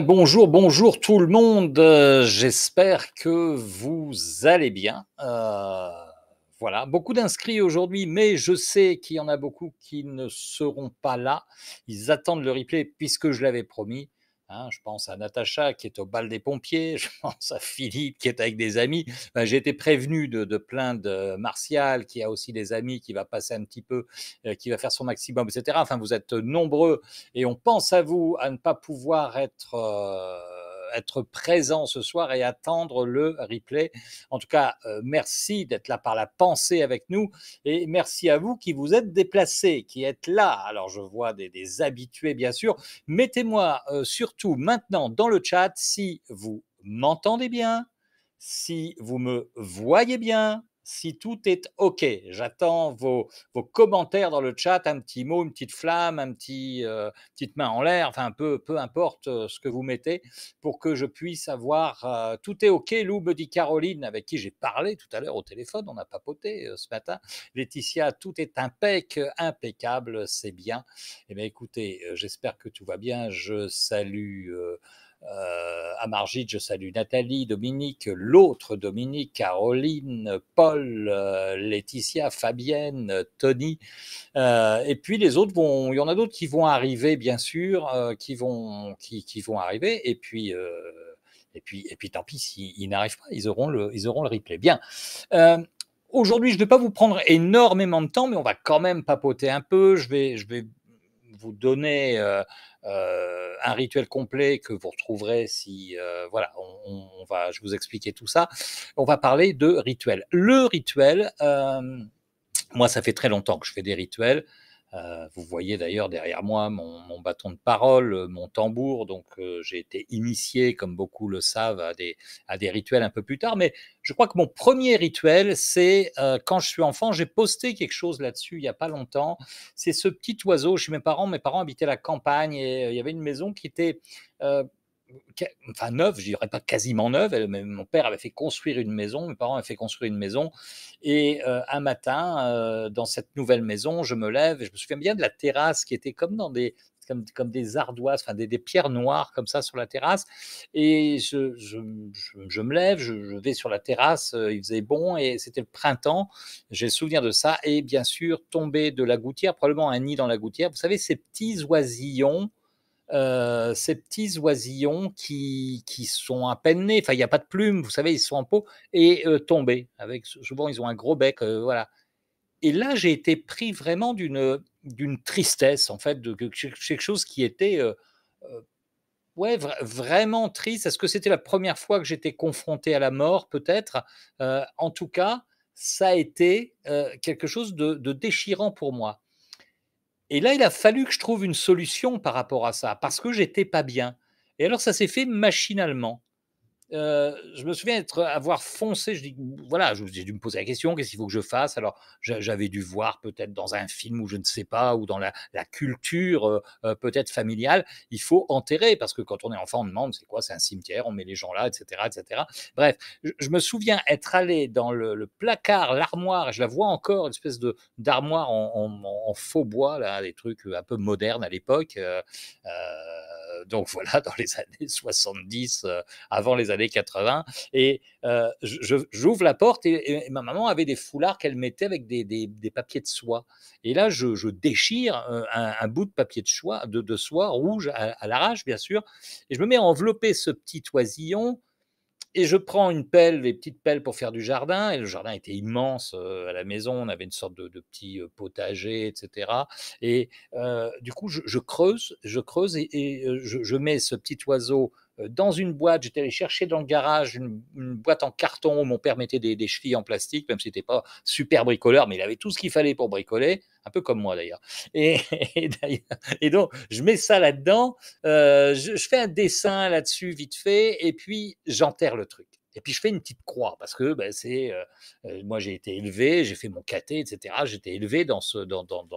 Bonjour, bonjour tout le monde. J'espère que vous allez bien. Voilà, beaucoup d'inscrits aujourd'hui, mais je sais qu'il y en a beaucoup qui ne seront pas là. Ils attendent le replay puisque je l'avais promis. Hein, je pense à Natacha qui est au bal des pompiers, je pense à Philippe qui est avec des amis. J'ai été prévenu de plein de Martial qui a aussi des amis, qui va passer un petit peu, qui va faire son maximum, etc. Enfin, vous êtes nombreux et on pense à vous à ne pas pouvoir être présent ce soir et attendre le replay. En tout cas, merci d'être là par la pensée avec nous et merci à vous qui vous êtes déplacés, qui êtes là. Alors, je vois des habitués, bien sûr. Mettez-moi surtout maintenant dans le chat si vous m'entendez bien, si vous me voyez bien, si tout est OK. J'attends vos commentaires dans le chat, un petit mot, une petite flamme, petite main en l'air, enfin peu importe ce que vous mettez pour que je puisse avoir tout est OK. Lou me dit Caroline, avec qui j'ai parlé tout à l'heure au téléphone, on a papoté ce matin. Laetitia, tout est impeccable, c'est bien. Eh bien écoutez, j'espère que tout va bien. Je salue Amarjid, je salue Nathalie, Dominique, l'autre Dominique, Caroline, Paul, Laetitia, Fabienne, Tony. Et puis les autres vont, il y en a d'autres qui vont arriver, bien sûr, qui vont arriver. Et puis tant pis s'ils n'arrivent pas, ils auront le replay. Bien. Euh, Aujourd'hui, je ne vais pas vous prendre énormément de temps, mais on va quand même papoter un peu. Je vais vous donner un rituel complet que vous retrouverez si voilà, je vais vous expliquer tout ça. On va parler de rituel. Le rituel, moi, ça fait très longtemps que je fais des rituels. Vous voyez d'ailleurs derrière moi mon bâton de parole, mon tambour. Donc, j'ai été initié, comme beaucoup le savent, à des rituels un peu plus tard. Mais je crois que mon premier rituel, c'est quand je suis enfant. J'ai posté quelque chose là-dessus il n'y a pas longtemps. C'est ce petit oiseau chez mes parents. Mes parents habitaient la campagne et il y avait une maison qui était euh, enfin neuve, je dirais pas quasiment neuve. Mon père avait fait construire une maison, mes parents avaient fait construire une maison. Et un matin, dans cette nouvelle maison, je me lève et je me souviens bien de la terrasse qui était comme dans comme des ardoises, enfin des pierres noires comme ça sur la terrasse. Et je me lève, je vais sur la terrasse, il faisait bon et c'était le printemps. J'ai le souvenir de ça. Et bien sûr, tomber de la gouttière, probablement un nid dans la gouttière. Vous savez, ces petits oisillons qui sont à peine nés, enfin il n'y a pas de plumes, vous savez, ils sont en peau, et tombés. Souvent, ils ont un gros bec, voilà. Et là, j'ai été pris vraiment d'une tristesse, en fait, de quelque chose qui était ouais, vraiment triste. Est-ce que c'était la première fois que j'étais confronté à la mort, peut-être? En tout cas, ça a été quelque chose de déchirant pour moi. Et là, il a fallu que je trouve une solution par rapport à ça, parce que j'étais pas bien. Et alors, ça s'est fait machinalement. Je me souviens avoir foncé, je dis voilà, j'ai dû me poser la question: «Qu'est-ce qu'il faut que je fasse?» Alors, j'avais dû voir peut-être dans un film ou je ne sais pas, ou dans la culture, peut-être familiale, il faut enterrer parce que quand on est enfant, on demande: «C'est quoi? C'est un cimetière, on met les gens là?» et cetera et cetera. Bref, je me souviens être allé dans le placard, l'armoire, et je la vois encore, une espèce de d'armoire en faux bois là, des trucs, un peu modernes à l'époque, donc voilà, dans les années 70, avant les années 80. Et j'ouvre la porte et ma maman avait des foulards qu'elle mettait avec des papiers de soie. Et là, je déchire un bout de papier de soie rouge à l'arrache, bien sûr. Et je me mets à envelopper ce petit oisillon. Et je prends une pelle, les petites pelles pour faire du jardin. Et le jardin était immense à la maison. On avait une sorte de petit potager, etc. Et du coup, je creuse et je mets ce petit oiseau dans une boîte. J'étais allé chercher dans le garage une boîte en carton où mon père mettait des chevilles en plastique, même si c'était pas super bricoleur, mais il avait tout ce qu'il fallait pour bricoler, un peu comme moi d'ailleurs. Et, et donc, je mets ça là-dedans, je fais un dessin là-dessus vite fait, et puis j'enterre le truc. Et puis je fais une petite croix parce que ben, moi j'ai été élevé, j'ai fait mon caté, etc. J'étais élevé dans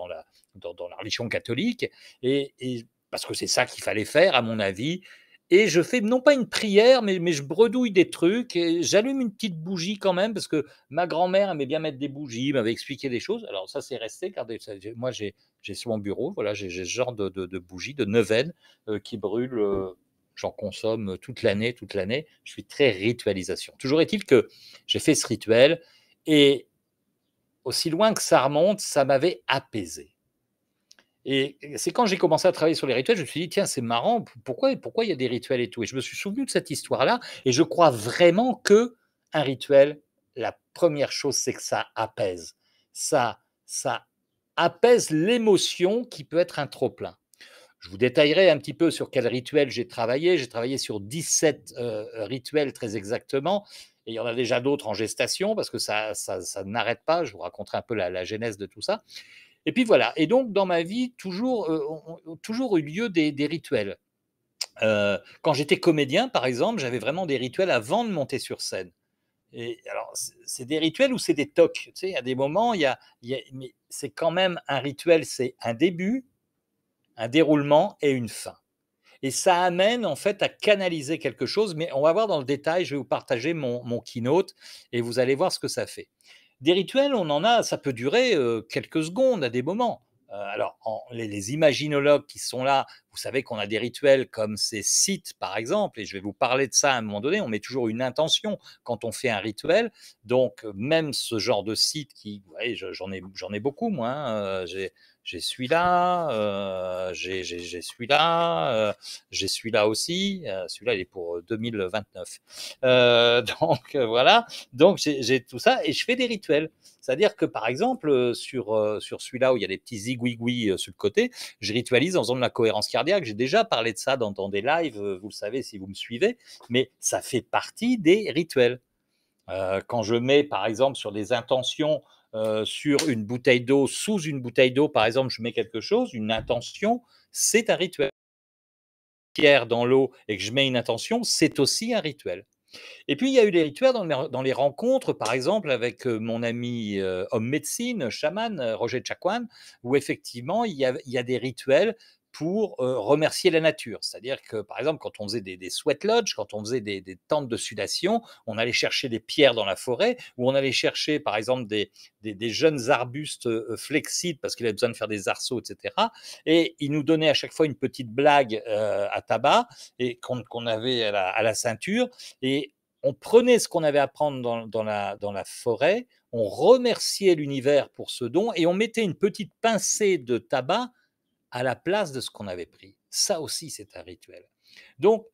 la religion catholique, et parce que c'est ça qu'il fallait faire à mon avis. et je fais non pas une prière, mais je bredouille des trucs et j'allume une petite bougie quand même parce que ma grand-mère aimait bien mettre des bougies, m'avait expliqué des choses. Alors ça, c'est resté, regardez, moi j'ai sur mon bureau, voilà, j'ai ce genre de bougie, de neuvaine qui brûle. J'en consomme toute l'année. Je suis très ritualisation. Toujours est-il que j'ai fait ce rituel et aussi loin que ça remonte, ça m'avait apaisé. Et c'est quand j'ai commencé à travailler sur les rituels, je me suis dit: «Tiens, c'est marrant, pourquoi il y a des rituels et tout?» Et je me suis souvenu de cette histoire-là et je crois vraiment qu'un rituel, la première chose, c'est que ça apaise. Ça apaise l'émotion qui peut être un trop-plein. Je vous détaillerai un petit peu sur quel rituel j'ai travaillé. J'ai travaillé sur 17 rituels très exactement et il y en a déjà d'autres en gestation parce que ça n'arrête pas. Je vous raconterai un peu la genèse de tout ça. Et puis voilà. Et donc, dans ma vie, toujours, ont toujours eu lieu des rituels. Quand j'étais comédien, par exemple, j'avais vraiment des rituels avant de monter sur scène. Et alors, c'est des rituels ou c'est des tocs. Tu sais, il y a des moments, mais c'est quand même un rituel, c'est un début, un déroulement et une fin. Et ça amène en fait à canaliser quelque chose, mais on va voir dans le détail, je vais vous partager mon keynote et vous allez voir ce que ça fait. Des rituels, on en a, ça peut durer quelques secondes à des moments. Alors, les imaginologues qui sont là, vous savez qu'on a des rituels comme ces sites, par exemple, et je vais vous parler de ça à un moment donné. On met toujours une intention quand on fait un rituel. Donc, même ce genre de site qui, vous voyez, j'en ai beaucoup, moi. Hein, j'ai celui-là, j'ai celui-là, j'ai celui-là aussi. Celui-là, il est pour 2029. Donc, voilà. Donc, j'ai tout ça et je fais des rituels. C'est-à-dire que, par exemple, sur celui-là où il y a des petits zigouigouis sur le côté, je ritualise en faisant de la cohérence cardiaque. J'ai déjà parlé de ça dans des lives, vous le savez si vous me suivez, mais ça fait partie des rituels. Quand je mets, par exemple, sur des intentions, sur une bouteille d'eau, sous une bouteille d'eau, par exemple, je mets quelque chose, une intention, c'est un rituel. Pierre dans l'eau et que je mets une intention, c'est aussi un rituel. Et puis, il y a eu des rituels dans les rencontres, par exemple, avec mon ami homme médecine, chaman, Roger Chakwan, où effectivement, il y a des rituels pour remercier la nature. C'est-à-dire que, par exemple, quand on faisait des sweat lodges, quand on faisait des tentes de sudation, on allait chercher des pierres dans la forêt, ou on allait chercher, par exemple, des jeunes arbustes flexibles parce qu'il avait besoin de faire des arceaux, etc. Et il nous donnait à chaque fois une petite blague à tabac et qu'on avait à la ceinture. Et on prenait ce qu'on avait à prendre dans la forêt, on remerciait l'univers pour ce don et on mettait une petite pincée de tabac à la place de ce qu'on avait pris. Ça aussi, c'est un rituel. Donc,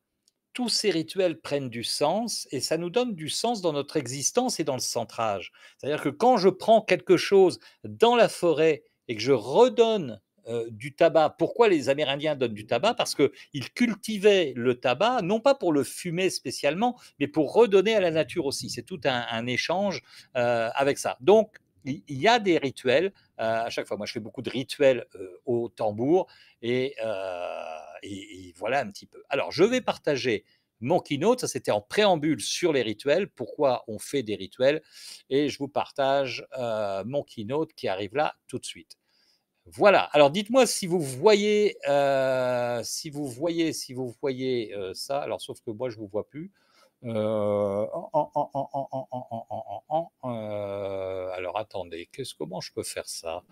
tous ces rituels prennent du sens et ça nous donne du sens dans notre existence et dans le centrage. C'est-à-dire que quand je prends quelque chose dans la forêt et que je redonne du tabac, pourquoi les Amérindiens donnent du tabac? Parce qu'ils cultivaient le tabac, non pas pour le fumer spécialement, mais pour redonner à la nature aussi. C'est tout un échange avec ça. Donc, il y a des rituels à chaque fois. Moi, je fais beaucoup de rituels au tambour et voilà un petit peu. Alors, je vais partager mon keynote, ça c'était en préambule sur les rituels, pourquoi on fait des rituels, et je vous partage mon keynote qui arrive là tout de suite. Voilà, alors dites-moi si vous voyez, si vous voyez ça, alors sauf que moi je ne vous vois plus. Alors attendez, comment je peux faire ça?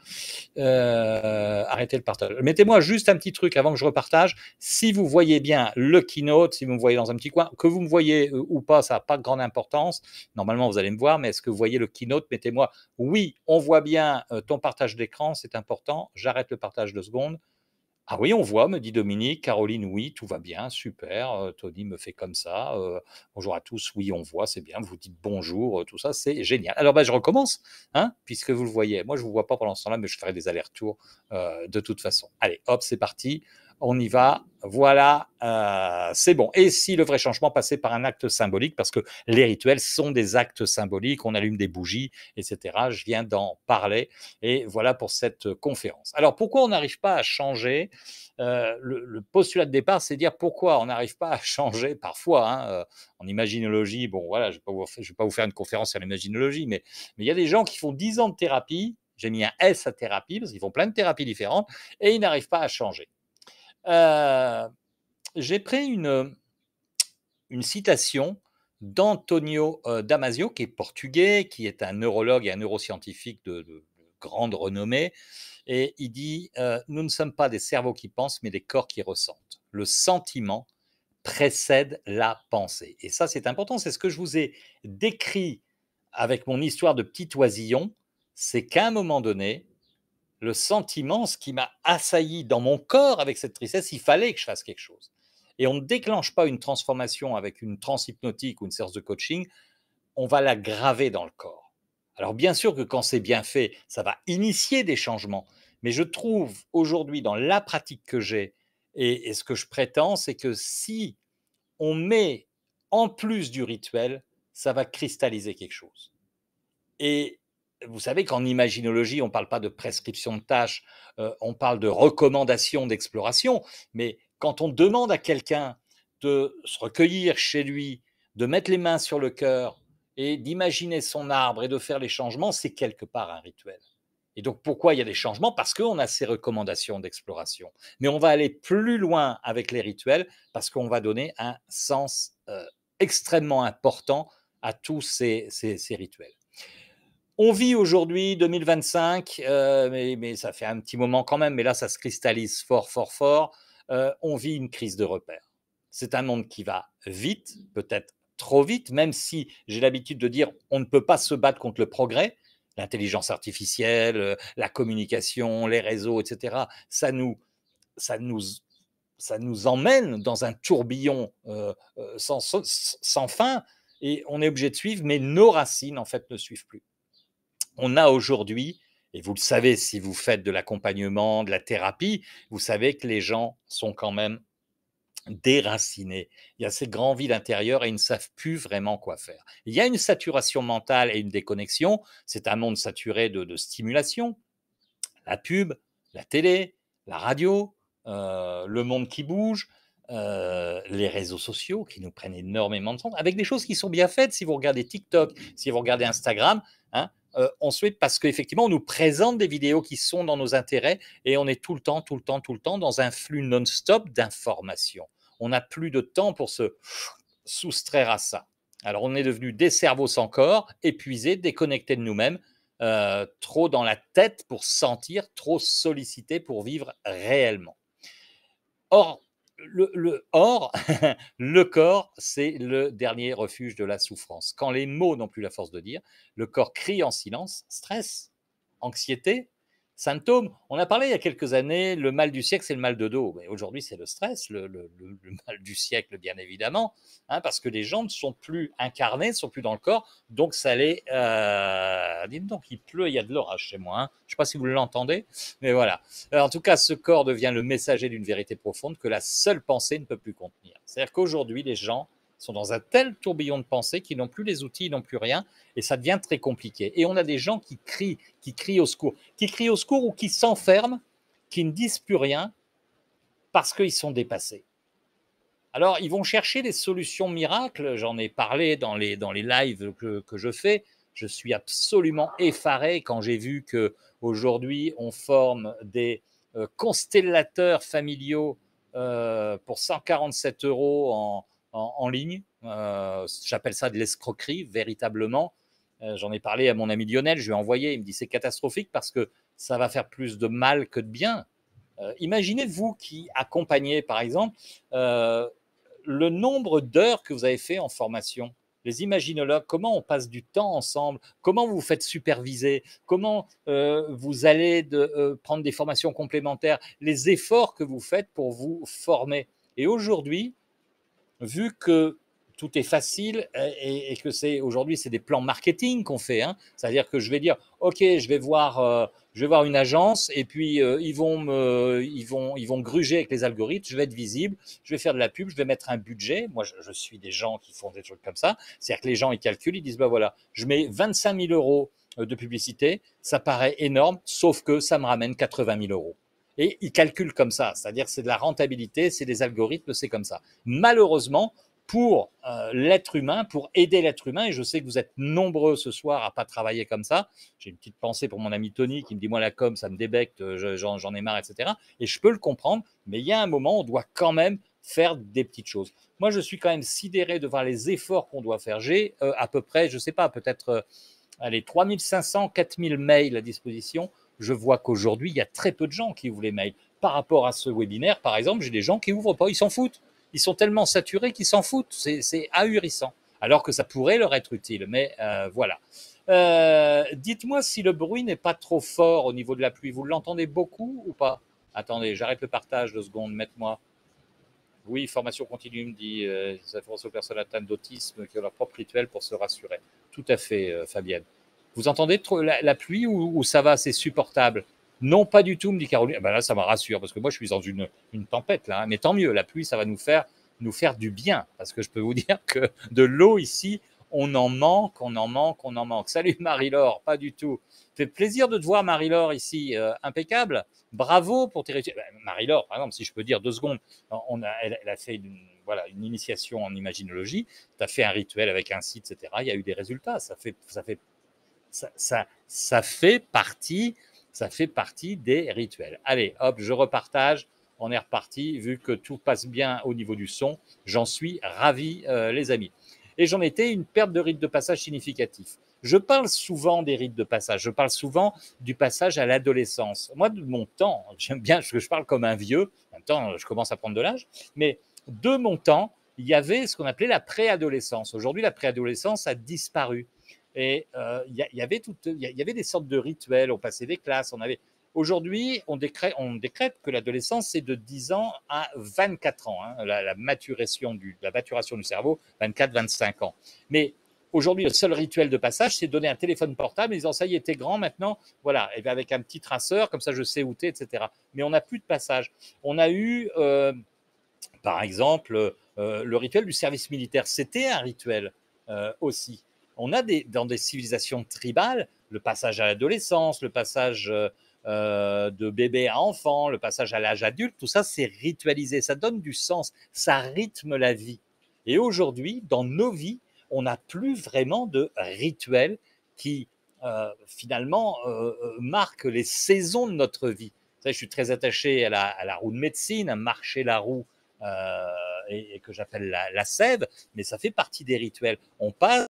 Arrêtez le partage. Mettez-moi juste un petit truc avant que je repartage. Si vous voyez bien le keynote, si vous me voyez dans un petit coin, que vous me voyez ou pas, ça n'a pas de grande importance. Normalement, vous allez me voir, mais est-ce que vous voyez le keynote? Mettez-moi oui, on voit bien ton partage d'écran, c'est important. J'arrête le partage 2 secondes. Ah oui, on voit, me dit Dominique. Caroline, oui, tout va bien, super. Tony me fait comme ça. Bonjour à tous, oui, on voit, c'est bien. Vous dites bonjour, tout ça, c'est génial. Alors, je recommence, hein, puisque vous le voyez. Moi, je ne vous vois pas pendant ce temps-là, mais je ferai des allers-retours de toute façon. Allez, hop, c'est parti. On y va. Voilà, c'est bon. Et si le vrai changement passait par un acte symbolique, parce que les rituels sont des actes symboliques, on allume des bougies, etc. Je viens d'en parler. Et voilà pour cette conférence. Alors, pourquoi on n'arrive pas à changer le postulat de départ, c'est dire pourquoi on n'arrive pas à changer parfois. Hein, en imaginologie, bon, voilà, je ne vais pas vous faire une conférence sur l'imaginologie, mais il y a des gens qui font 10 ans de thérapie. J'ai mis un S à thérapie parce qu'ils font plein de thérapies différentes et ils n'arrivent pas à changer. J'ai pris une citation d'Antonio Damasio, qui est portugais, qui est un neurologue et un neuroscientifique de grande renommée. Et il dit nous ne sommes pas des cerveaux qui pensent, mais des corps qui ressentent. Le sentiment précède la pensée. Et ça, c'est important. C'est ce que je vous ai décrit avec mon histoire de petit oisillon. C'est qu'à un moment donné, le sentiment, ce qui m'a assailli dans mon corps avec cette tristesse, il fallait que je fasse quelque chose. Et on ne déclenche pas une transformation avec une transe hypnotique ou une séance de coaching, on va la graver dans le corps. Alors bien sûr que quand c'est bien fait, ça va initier des changements, mais je trouve aujourd'hui dans la pratique que j'ai et ce que je prétends, c'est que si on met en plus du rituel, ça va cristalliser quelque chose. Et vous savez qu'en imaginologie, on ne parle pas de prescription de tâches, on parle de recommandations d'exploration. Mais quand on demande à quelqu'un de se recueillir chez lui, de mettre les mains sur le cœur et d'imaginer son arbre et de faire les changements, c'est quelque part un rituel. Et donc pourquoi il y a des changements? Parce qu'on a ces recommandations d'exploration. Mais on va aller plus loin avec les rituels parce qu'on va donner un sens extrêmement important à tous ces rituels. On vit aujourd'hui 2025, mais ça fait un petit moment quand même, mais là, ça se cristallise fort, fort, fort. On vit une crise de repères. C'est un monde qui va vite, peut-être trop vite, même si j'ai l'habitude de dire on ne peut pas se battre contre le progrès. L'intelligence artificielle, la communication, les réseaux, etc. Ça nous, ça nous emmène dans un tourbillon sans fin et on est obligé de suivre, mais nos racines, en fait, ne suivent plus. On a aujourd'hui, et vous le savez si vous faites de l'accompagnement, de la thérapie, vous savez que les gens sont quand même déracinés. Il y a ces grands vides intérieurs et ils ne savent plus vraiment quoi faire. Il y a une saturation mentale et une déconnexion. C'est un monde saturé de stimulation. La pub, la télé, la radio, le monde qui bouge, les réseaux sociaux qui nous prennent énormément de temps, avec des choses qui sont bien faites. Si vous regardez TikTok, si vous regardez Instagram, hein, on souhaite parce qu'effectivement, on nous présente des vidéos qui sont dans nos intérêts et on est tout le temps, tout le temps, tout le temps dans un flux non-stop d'informations. On n'a plus de temps pour se soustraire à ça. Alors, on est devenu des cerveaux sans corps, épuisés, déconnectés de nous-mêmes, trop dans la tête pour sentir, trop sollicités pour vivre réellement. Or, or, le corps, c'est le dernier refuge de la souffrance. Quand les mots n'ont plus la force de dire, le corps crie en silence, stress, anxiété, symptômes. On a parlé il y a quelques années, le mal du siècle, c'est le mal de dos. Mais aujourd'hui, c'est le stress, le mal du siècle, bien évidemment, hein, parce que les gens ne sont plus incarnés, ne sont plus dans le corps. Donc, ça les... dites donc, il pleut, il y a de l'orage chez moi. Hein. Je ne sais pas si vous l'entendez, mais voilà. En tout cas, ce corps devient le messager d'une vérité profonde que la seule pensée ne peut plus contenir. C'est-à-dire qu'aujourd'hui, les gens sont dans un tel tourbillon de pensée qu'ils n'ont plus les outils, ils n'ont plus rien, et ça devient très compliqué. Et on a des gens qui crient au secours, ou qui s'enferment, qui ne disent plus rien parce qu'ils sont dépassés. Alors, ils vont chercher des solutions miracles. J'en ai parlé dans les lives que je fais. Je suis absolument effaré quand j'ai vu qu'aujourd'hui, on forme des constellateurs familiaux pour 147 € en ligne. J'appelle ça de l'escroquerie, véritablement. J'en ai parlé à mon ami Lionel, je lui ai envoyé, il me dit c'est catastrophique parce que ça va faire plus de mal que de bien. Imaginez vous qui accompagnez, par exemple, le nombre d'heures que vous avez fait en formation. Les imaginologues, comment on passe du temps ensemble, comment vous vous faites superviser, comment vous allez prendre des formations complémentaires, les efforts que vous faites pour vous former. Et aujourd'hui, vu que tout est facile et que c'est aujourd'hui c'est des plans marketing qu'on fait, hein. C'est-à-dire que je vais dire ok je vais voir une agence et puis ils vont gruger avec les algorithmes, je vais être visible, je vais faire de la pub, je vais mettre un budget. Moi je suis des gens qui font des trucs comme ça, c'est-à-dire que les gens ils calculent, ils disent bah voilà je mets 25 000 € de publicité, ça paraît énorme, sauf que ça me ramène 80 000 €. Et ils calculent comme ça, c'est-à-dire c'est de la rentabilité, c'est des algorithmes, c'est comme ça. Malheureusement, pour l'être humain, pour aider l'être humain, et je sais que vous êtes nombreux ce soir à pas travailler comme ça. J'ai une petite pensée pour mon ami Tony qui me dit moi la com ça me débecte, j'en ai marre, etc. Et je peux le comprendre, mais il y a un moment on doit quand même faire des petites choses. Moi, je suis quand même sidéré de voir les efforts qu'on doit faire. J'ai à peu près, je ne sais pas, peut-être allez, 3500, 4000 mails à disposition. Je vois qu'aujourd'hui, il y a très peu de gens qui ouvrent les mails. Par rapport à ce webinaire, par exemple, j'ai des gens qui n'ouvrent pas, ils s'en foutent. Ils sont tellement saturés qu'ils s'en foutent. C'est ahurissant. Alors que ça pourrait leur être utile. Mais voilà. Dites-moi si le bruit n'est pas trop fort au niveau de la pluie. Vous l'entendez beaucoup ou pas? Attendez, j'arrête le partage 2 secondes. Mettez-moi. Oui, formation continue, me dit ça fait aux personnes atteintes d'autisme qui ont leur propre rituel pour se rassurer. Tout à fait, Fabienne. Vous entendez la pluie ou ça va, c'est supportable? Non, pas du tout, me dit Caroline. Ben là, ça me rassure parce que moi, je suis dans une tempête là. Hein. Mais tant mieux, la pluie, ça va nous faire du bien parce que je peux vous dire que de l'eau ici, on en manque, on en manque, on en manque. Salut Marie-Laure, pas du tout. Fait plaisir de te voir Marie-Laure ici, impeccable. Bravo pour tes résultats. Ben, Marie-Laure, par exemple, si je peux dire 2 secondes, elle a fait voilà, une initiation en imaginologie, tu as fait un rituel avec un site, etc. Il y a eu des résultats. Ça fait partie des rituels. Allez, hop, je repartage. On est reparti. Vu que tout passe bien au niveau du son, j'en suis ravi, les amis. Et j'en étais une perte de rite de passage significatif. Je parle souvent des rites de passage. Je parle souvent du passage à l'adolescence. Moi, de mon temps, j'aime bien que je parle comme un vieux. En même temps, je commence à prendre de l'âge. Mais de mon temps, il y avait ce qu'on appelait la préadolescence. Aujourd'hui, la préadolescence a disparu. Et il y avait des sortes de rituels. On passait des classes. Aujourd'hui, on décrète que l'adolescence, c'est de 10 ans à 24 ans, hein, la maturation du cerveau, 24-25 ans. Mais aujourd'hui, le seul rituel de passage, c'est donner un téléphone portable en disant ça y est, t'es grand maintenant, voilà, et avec un petit traceur, comme ça je sais où t'es, etc. Mais on n'a plus de passage. On a eu, par exemple, le rituel du service militaire, c'était un rituel aussi. On a dans des civilisations tribales, le passage à l'adolescence, le passage de bébé à enfant, le passage à l'âge adulte, tout ça c'est ritualisé, ça donne du sens, ça rythme la vie. Et aujourd'hui, dans nos vies, on n'a plus vraiment de rituels qui finalement marquent les saisons de notre vie. Je suis très attaché à la roue de médecine, à marcher la roue et que j'appelle la sève, mais ça fait partie des rituels. On passe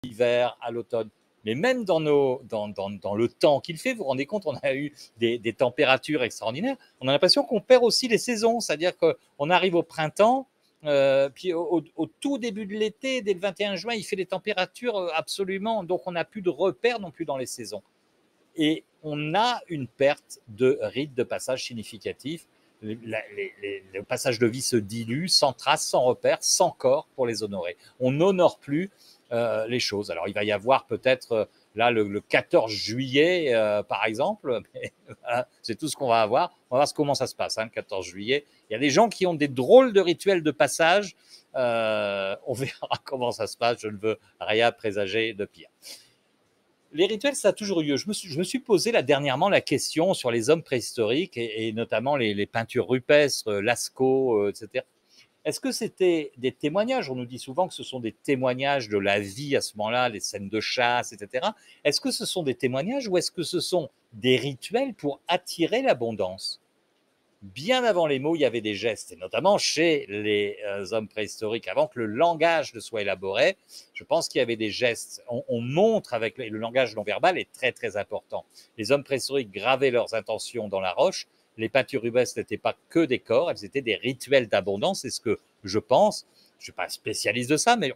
l'hiver à l'automne. Mais même dans le temps qu'il fait, vous vous rendez compte, on a eu des températures extraordinaires. On a l'impression qu'on perd aussi les saisons, c'est-à-dire qu'on arrive au printemps, puis au tout début de l'été, dès le 21 juin, il fait des températures absolument, donc on n'a plus de repères non plus dans les saisons. Et on a une perte de rites de passage significatif. Le passage de vie se dilue sans trace, sans repère, sans corps pour les honorer. On n'honore plus les choses. Alors il va y avoir peut-être là le 14 juillet par exemple, mais, voilà, c'est tout ce qu'on va avoir. On va voir comment ça se passe le 14 juillet. Il y a des gens qui ont des drôles de rituels de passage. On verra comment ça se passe. Je ne veux rien présager de pire. Les rituels, ça a toujours eu lieu. Je me suis posé dernièrement la question sur les hommes préhistoriques et notamment les peintures rupestres, Lascaux, etc. Est-ce que c'était des témoignages? On nous dit souvent que ce sont des témoignages de la vie à ce moment-là, les scènes de chasse, etc. Est-ce que ce sont des témoignages ou est-ce que ce sont des rituels pour attirer l'abondance? Bien avant les mots, il y avait des gestes, et notamment chez les hommes préhistoriques, avant que le langage ne soit élaboré, je pense qu'il y avait des gestes. On montre avec le langage non verbal est très très important. Les hommes préhistoriques gravaient leurs intentions dans la roche. Les peintures rupestres n'étaient pas que des corps, elles étaient des rituels d'abondance. C'est ce que je pense. Je ne suis pas spécialiste de ça, mais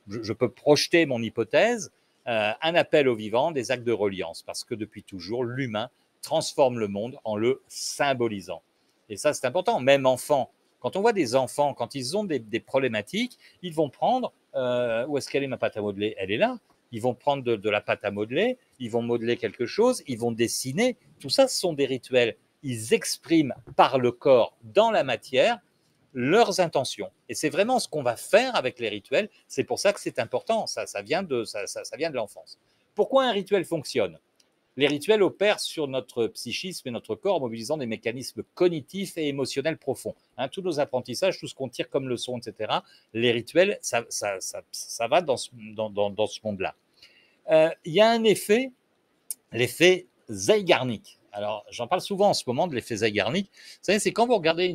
je peux projeter mon hypothèse. Un appel au vivant, des actes de reliance, parce que depuis toujours, l'humain transforme le monde en le symbolisant. Et ça, c'est important. Même enfants, quand on voit des enfants, quand ils ont des problématiques, ils vont prendre, où est-ce qu'elle est ma pâte à modeler? Elle est là. Ils vont prendre de la pâte à modeler, ils vont modeler quelque chose, ils vont dessiner. Tout ça, ce sont des rituels. Ils expriment par le corps, dans la matière, leurs intentions. Et c'est vraiment ce qu'on va faire avec les rituels. C'est pour ça que c'est important. Ça vient de l'enfance. Pourquoi un rituel fonctionne? Les rituels opèrent sur notre psychisme et notre corps en mobilisant des mécanismes cognitifs et émotionnels profonds. Tous nos apprentissages, tout ce qu'on tire comme leçon, etc., les rituels, ça va dans ce monde-là. Il y a un effet, l'effet Zeigarnik. Alors, j'en parle souvent en ce moment de l'effet Zeigarnik. Vous savez, c'est quand vous regardez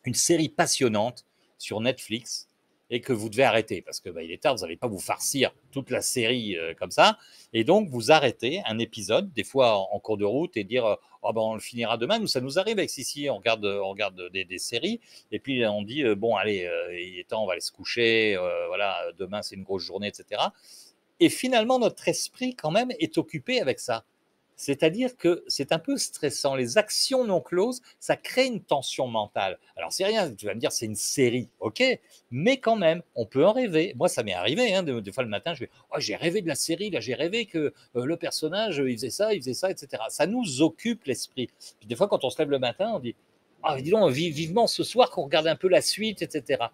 une série passionnante sur Netflix et que vous devez arrêter parce que il est tard, vous n'allez pas vous farcir toute la série comme ça. Et donc, vous arrêtez un épisode, des fois en cours de route, et dire oh, on le finira demain. Nous, ça nous arrive avec Sissi, on regarde des séries, et puis on dit bon, allez, il est temps, on va aller se coucher, voilà, demain c'est une grosse journée, etc. Et finalement, notre esprit, quand même, est occupé avec ça. C'est-à-dire que c'est un peu stressant. Les actions non closes, ça crée une tension mentale. Alors, c'est rien, tu vas me dire, c'est une série, ok, mais quand même, on peut en rêver. Moi, ça m'est arrivé, hein, des fois le matin, je vais, oh, j'ai rêvé de la série, là, j'ai rêvé que le personnage, il faisait ça, etc. Ça nous occupe l'esprit. Puis des fois, quand on se lève le matin, on dit, ah, oh, dis donc, vivement ce soir qu'on regarde un peu la suite, etc.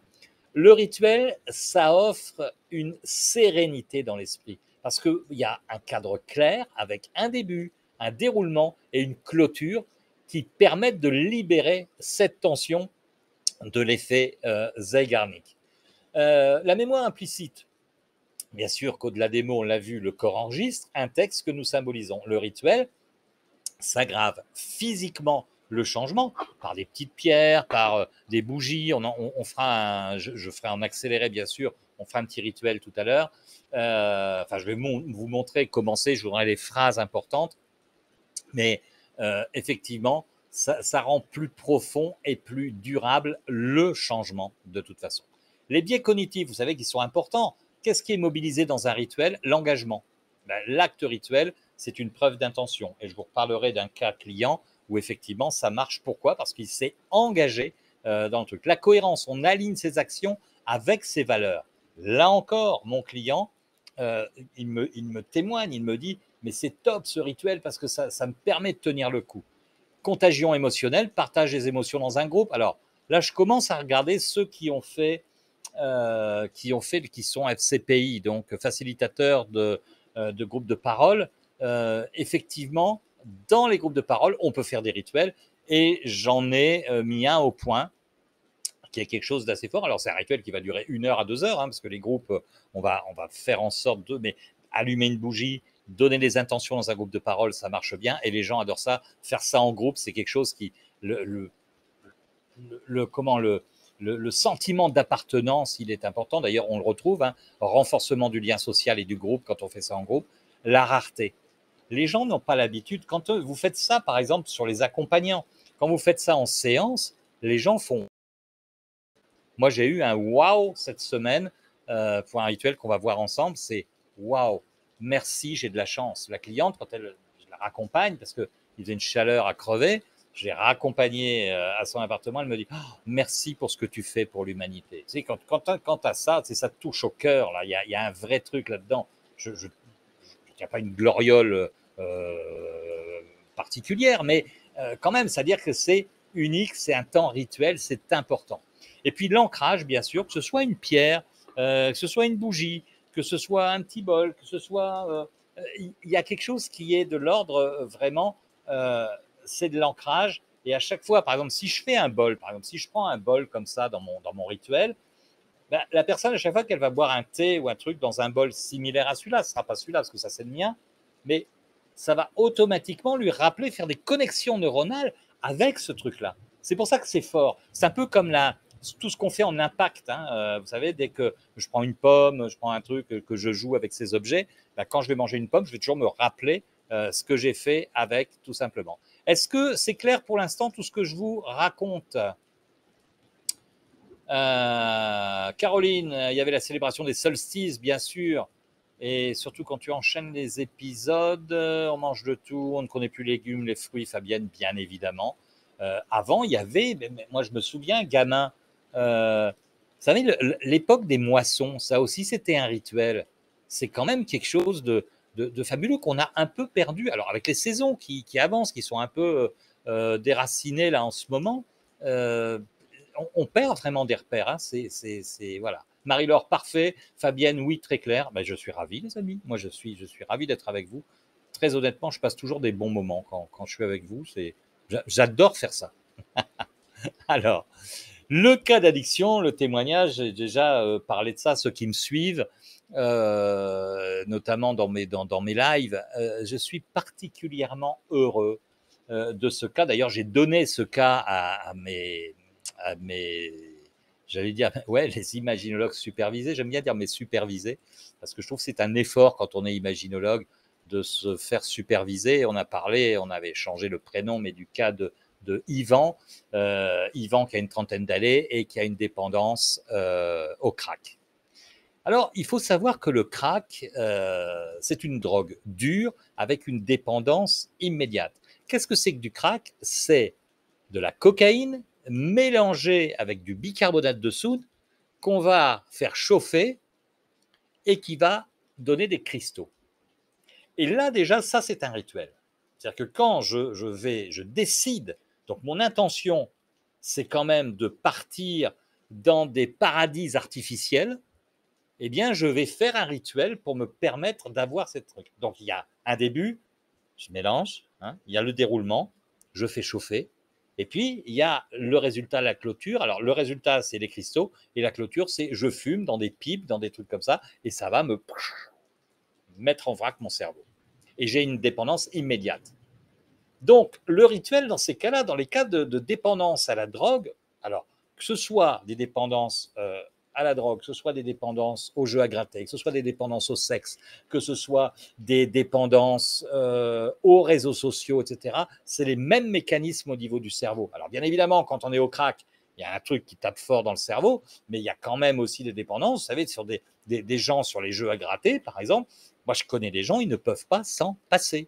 Le rituel, ça offre une sérénité dans l'esprit parce qu'il y a un cadre clair avec un début, un déroulement et une clôture qui permettent de libérer cette tension de l'effet Zeigarnik. La mémoire implicite, bien sûr qu'au-delà des mots, on l'a vu, le corps enregistre un texte que nous symbolisons. Le rituel s'aggrave physiquement le changement par des petites pierres, par des bougies. On fera je ferai en accéléré, bien sûr. On fera un petit rituel tout à l'heure. Enfin, je vais vous montrer comment c'est. Je vous donnerai les phrases importantes. Mais effectivement, ça rend plus profond et plus durable le changement de toute façon. Les biais cognitifs, vous savez qu'ils sont importants. Qu'est-ce qui est mobilisé dans un rituel? L'engagement. L'acte rituel, c'est une preuve d'intention. Et je vous reparlerai d'un cas client où effectivement ça marche. Pourquoi? Parce qu'il s'est engagé dans le truc. La cohérence, on aligne ses actions avec ses valeurs. Là encore, mon client, il me témoigne, il me dit, mais c'est top ce rituel parce que ça me permet de tenir le coup. Contagion émotionnelle, partage des émotions dans un groupe. Alors là, je commence à regarder ceux qui sont FCPI, donc facilitateurs de groupes de parole. Effectivement, dans les groupes de parole, on peut faire des rituels et j'en ai mis un au point qui est quelque chose d'assez fort. Alors, c'est un rituel qui va durer 1 heure à 2 heures, hein, parce que les groupes, on va faire en sorte de. Mais allumer une bougie, donner des intentions dans un groupe de parole, ça marche bien. Et les gens adorent ça. Faire ça en groupe, c'est quelque chose qui. Le sentiment d'appartenance, il est important. D'ailleurs, on le retrouve, hein, renforcement du lien social et du groupe quand on fait ça en groupe. La rareté. Les gens n'ont pas l'habitude. Quand vous faites ça, par exemple, sur les accompagnants, quand vous faites ça en séance, les gens font. Moi, j'ai eu un wow cette semaine pour un rituel qu'on va voir ensemble. C'est wow, merci, j'ai de la chance. La cliente, quand je la raccompagne, parce qu'il faisait une chaleur à crever, je l'ai raccompagnée à son appartement. Elle me dit oh, merci pour ce que tu fais pour l'humanité. Tu sais, quand tu as ça, ça te touche au cœur. Il y a un vrai truc là-dedans. Je ne tiens pas une gloriole particulière, mais quand même, c'est-à-dire que c'est unique, c'est un temps rituel, c'est important. Et puis l'ancrage, bien sûr, que ce soit une pierre, que ce soit une bougie, que ce soit un petit bol, que ce soit. Il y a quelque chose qui est de l'ordre vraiment, c'est de l'ancrage. Et à chaque fois, par exemple, si je fais un bol, par exemple, si je prends un bol comme ça dans mon rituel, la personne, à chaque fois qu'elle va boire un thé ou un truc dans un bol similaire à celui-là, ce ne sera pas celui-là parce que ça c'est le mien, mais ça va automatiquement lui rappeler, faire des connexions neuronales avec ce truc-là. C'est pour ça que c'est fort. C'est un peu comme tout ce qu'on fait en impact. Hein. Vous savez, dès que je prends une pomme, je prends un truc que je joue avec ces objets, quand je vais manger une pomme, je vais toujours me rappeler ce que j'ai fait avec, tout simplement. Est-ce que c'est clair pour l'instant tout ce que je vous raconte? Caroline, il y avait la célébration des solstices, bien sûr. Et surtout quand tu enchaînes les épisodes, on mange de tout, on ne connaît plus les légumes, les fruits, Fabienne, bien évidemment. Avant, il y avait, moi je me souviens, gamin, vous savez, l'époque des moissons, ça aussi c'était un rituel. C'est quand même quelque chose de fabuleux qu'on a un peu perdu. Alors avec les saisons qui avancent, qui sont un peu déracinées là en ce moment, on perd vraiment des repères. Hein. Voilà. Marie-Laure, parfait. Fabienne, oui, très clair. Je suis ravi, les amis. Moi, je suis ravi d'être avec vous. Très honnêtement, je passe toujours des bons moments quand je suis avec vous. J'adore faire ça. Alors, le cas d'addiction, le témoignage, j'ai déjà parlé de ça, ceux qui me suivent, notamment dans mes lives. Je suis particulièrement heureux de ce cas. D'ailleurs, j'ai donné ce cas à mes mais j'allais dire, ouais, les imaginologues supervisés, j'aime bien dire mais supervisés, parce que je trouve que c'est un effort quand on est imaginologue de se faire superviser. On a parlé, on avait changé le prénom, mais du cas de Yvan, Yvan qui a une trentaine d'années et qui a une dépendance au crack. Alors, il faut savoir que le crack, c'est une drogue dure avec une dépendance immédiate. Qu'est-ce que c'est que du crack? C'est de la cocaïne mélangée avec du bicarbonate de soude qu'on va faire chauffer et qui va donner des cristaux. Et là, déjà, ça, c'est un rituel. C'est-à-dire que quand je décide, donc mon intention, c'est quand même de partir dans des paradis artificiels, eh bien, je vais faire un rituel pour me permettre d'avoir cette truc. Donc, il y a un début, je mélange, hein, il y a le déroulement, je fais chauffer, et puis il y a le résultat, la clôture. Alors, le résultat, c'est les cristaux, et la clôture, c'est je fume dans des pipes, dans des trucs comme ça, et ça va me mettre en vrac mon cerveau. Et j'ai une dépendance immédiate. Donc, le rituel, dans ces cas-là, dans les cas de dépendance à la drogue, alors, que ce soit des dépendances à la drogue, que ce soit des dépendances aux jeux à gratter, que ce soit des dépendances au sexe, que ce soit des dépendances aux réseaux sociaux, etc., c'est les mêmes mécanismes au niveau du cerveau. Alors, bien évidemment, quand on est au crack, il y a un truc qui tape fort dans le cerveau, mais il y a quand même aussi des dépendances. Vous savez, sur des gens sur les jeux à gratter, par exemple, moi, je connais des gens, ils ne peuvent pas s'en passer.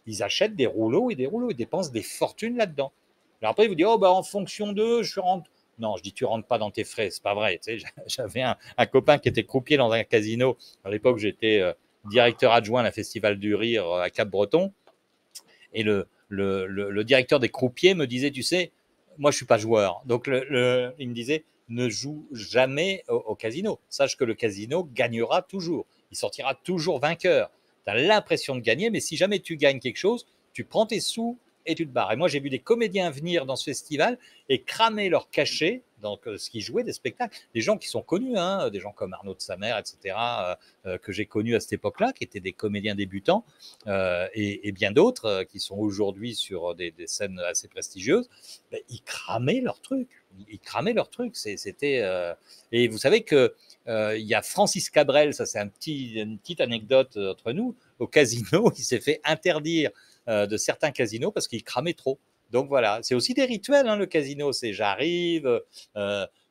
Ils achètent des rouleaux, ils dépensent des fortunes là-dedans. Alors après, ils vous disent, oh, bah, en fonction d'eux, je rentre. Non, je dis, tu rentres pas dans tes frais, c'est pas vrai. Tu sais, j'avais un copain qui était croupier dans un casino. À l'époque, j'étais directeur adjoint à la Festival du Rire à Cap-Breton. Et le directeur des croupiers me disait, tu sais, moi, je suis pas joueur. Donc, il me disait, ne joue jamais au casino. Sache que le casino gagnera toujours. Il sortira toujours vainqueur. Tu as l'impression de gagner, mais si jamais tu gagnes quelque chose, tu prends tes sous et tu te barres. Et moi, j'ai vu des comédiens venir dans ce festival et cramer leur cachet, donc ce qui jouait des spectacles. Des gens qui sont connus, hein, des gens comme Arnaud de Samer, etc., que j'ai connus à cette époque-là, qui étaient des comédiens débutants, et bien d'autres qui sont aujourd'hui sur des scènes assez prestigieuses, ben, ils cramaient leur truc. Ils cramaient leur truc. C'était et vous savez que il y a Francis Cabrel, ça c'est une petite anecdote entre nous. Au casino, il s'est fait interdire de certains casinos parce qu'il cramait trop. Donc voilà, c'est aussi des rituels, hein, le casino. C'est j'arrive,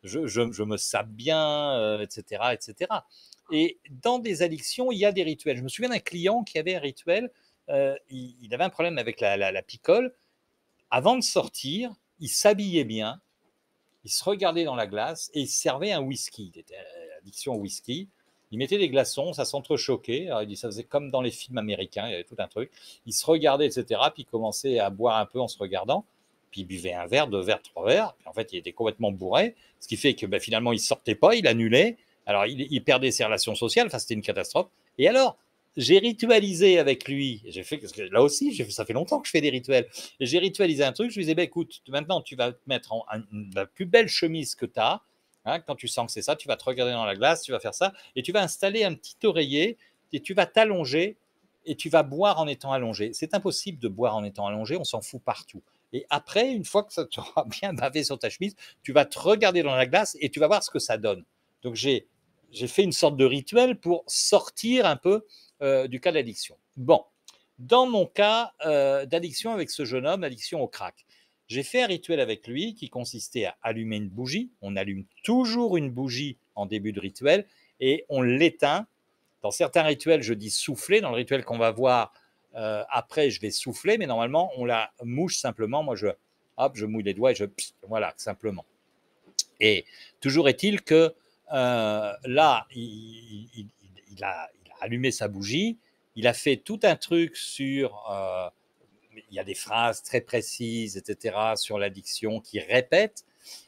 je me sape bien, etc., etc. Et dans des addictions, il y a des rituels. Je me souviens d'un client qui avait un rituel. Il avait un problème avec la picole. Avant de sortir, il s'habillait bien, il se regardait dans la glace et il servait un whisky. Il était addiction au whisky. Il mettait des glaçons, ça s'entrechoquait. Alors, il dit, ça faisait comme dans les films américains, il y avait tout un truc. Il se regardait, etc. Puis il commençait à boire un peu en se regardant. Puis il buvait un verre, deux verres, trois verres. Puis en fait, il était complètement bourré. Ce qui fait que ben, finalement, il ne sortait pas, il annulait. Alors, il perdait ses relations sociales. Enfin, c'était une catastrophe. Et alors, j'ai ritualisé avec lui. J'ai fait, parce que là aussi, ça fait longtemps que je fais des rituels. Et j'ai ritualisé un truc. Je lui disais, bah, écoute, maintenant, tu vas te mettre la plus belle chemise que tu as. Hein, quand tu sens que c'est ça, tu vas te regarder dans la glace, tu vas faire ça. Et tu vas installer un petit oreiller et tu vas t'allonger et tu vas boire en étant allongé. C'est impossible de boire en étant allongé, on s'en fout partout. Et après, une fois que ça t'aura bien bavé sur ta chemise, tu vas te regarder dans la glace et tu vas voir ce que ça donne. Donc j'ai fait une sorte de rituel pour sortir un peu du cas d'addiction. Bon, dans mon cas d'addiction avec ce jeune homme, addiction au crack, j'ai fait un rituel avec lui qui consistait à allumer une bougie. On allume toujours une bougie en début de rituel et on l'éteint. Dans certains rituels, je dis souffler. Dans le rituel qu'on va voir après, je vais souffler, mais normalement, on la mouche simplement. Moi, je mouille les doigts et voilà, simplement. Et toujours est-il que là, il a allumé sa bougie, il a fait tout un truc sur, il y a des phrases très précises, etc., sur l'addiction qui répètent.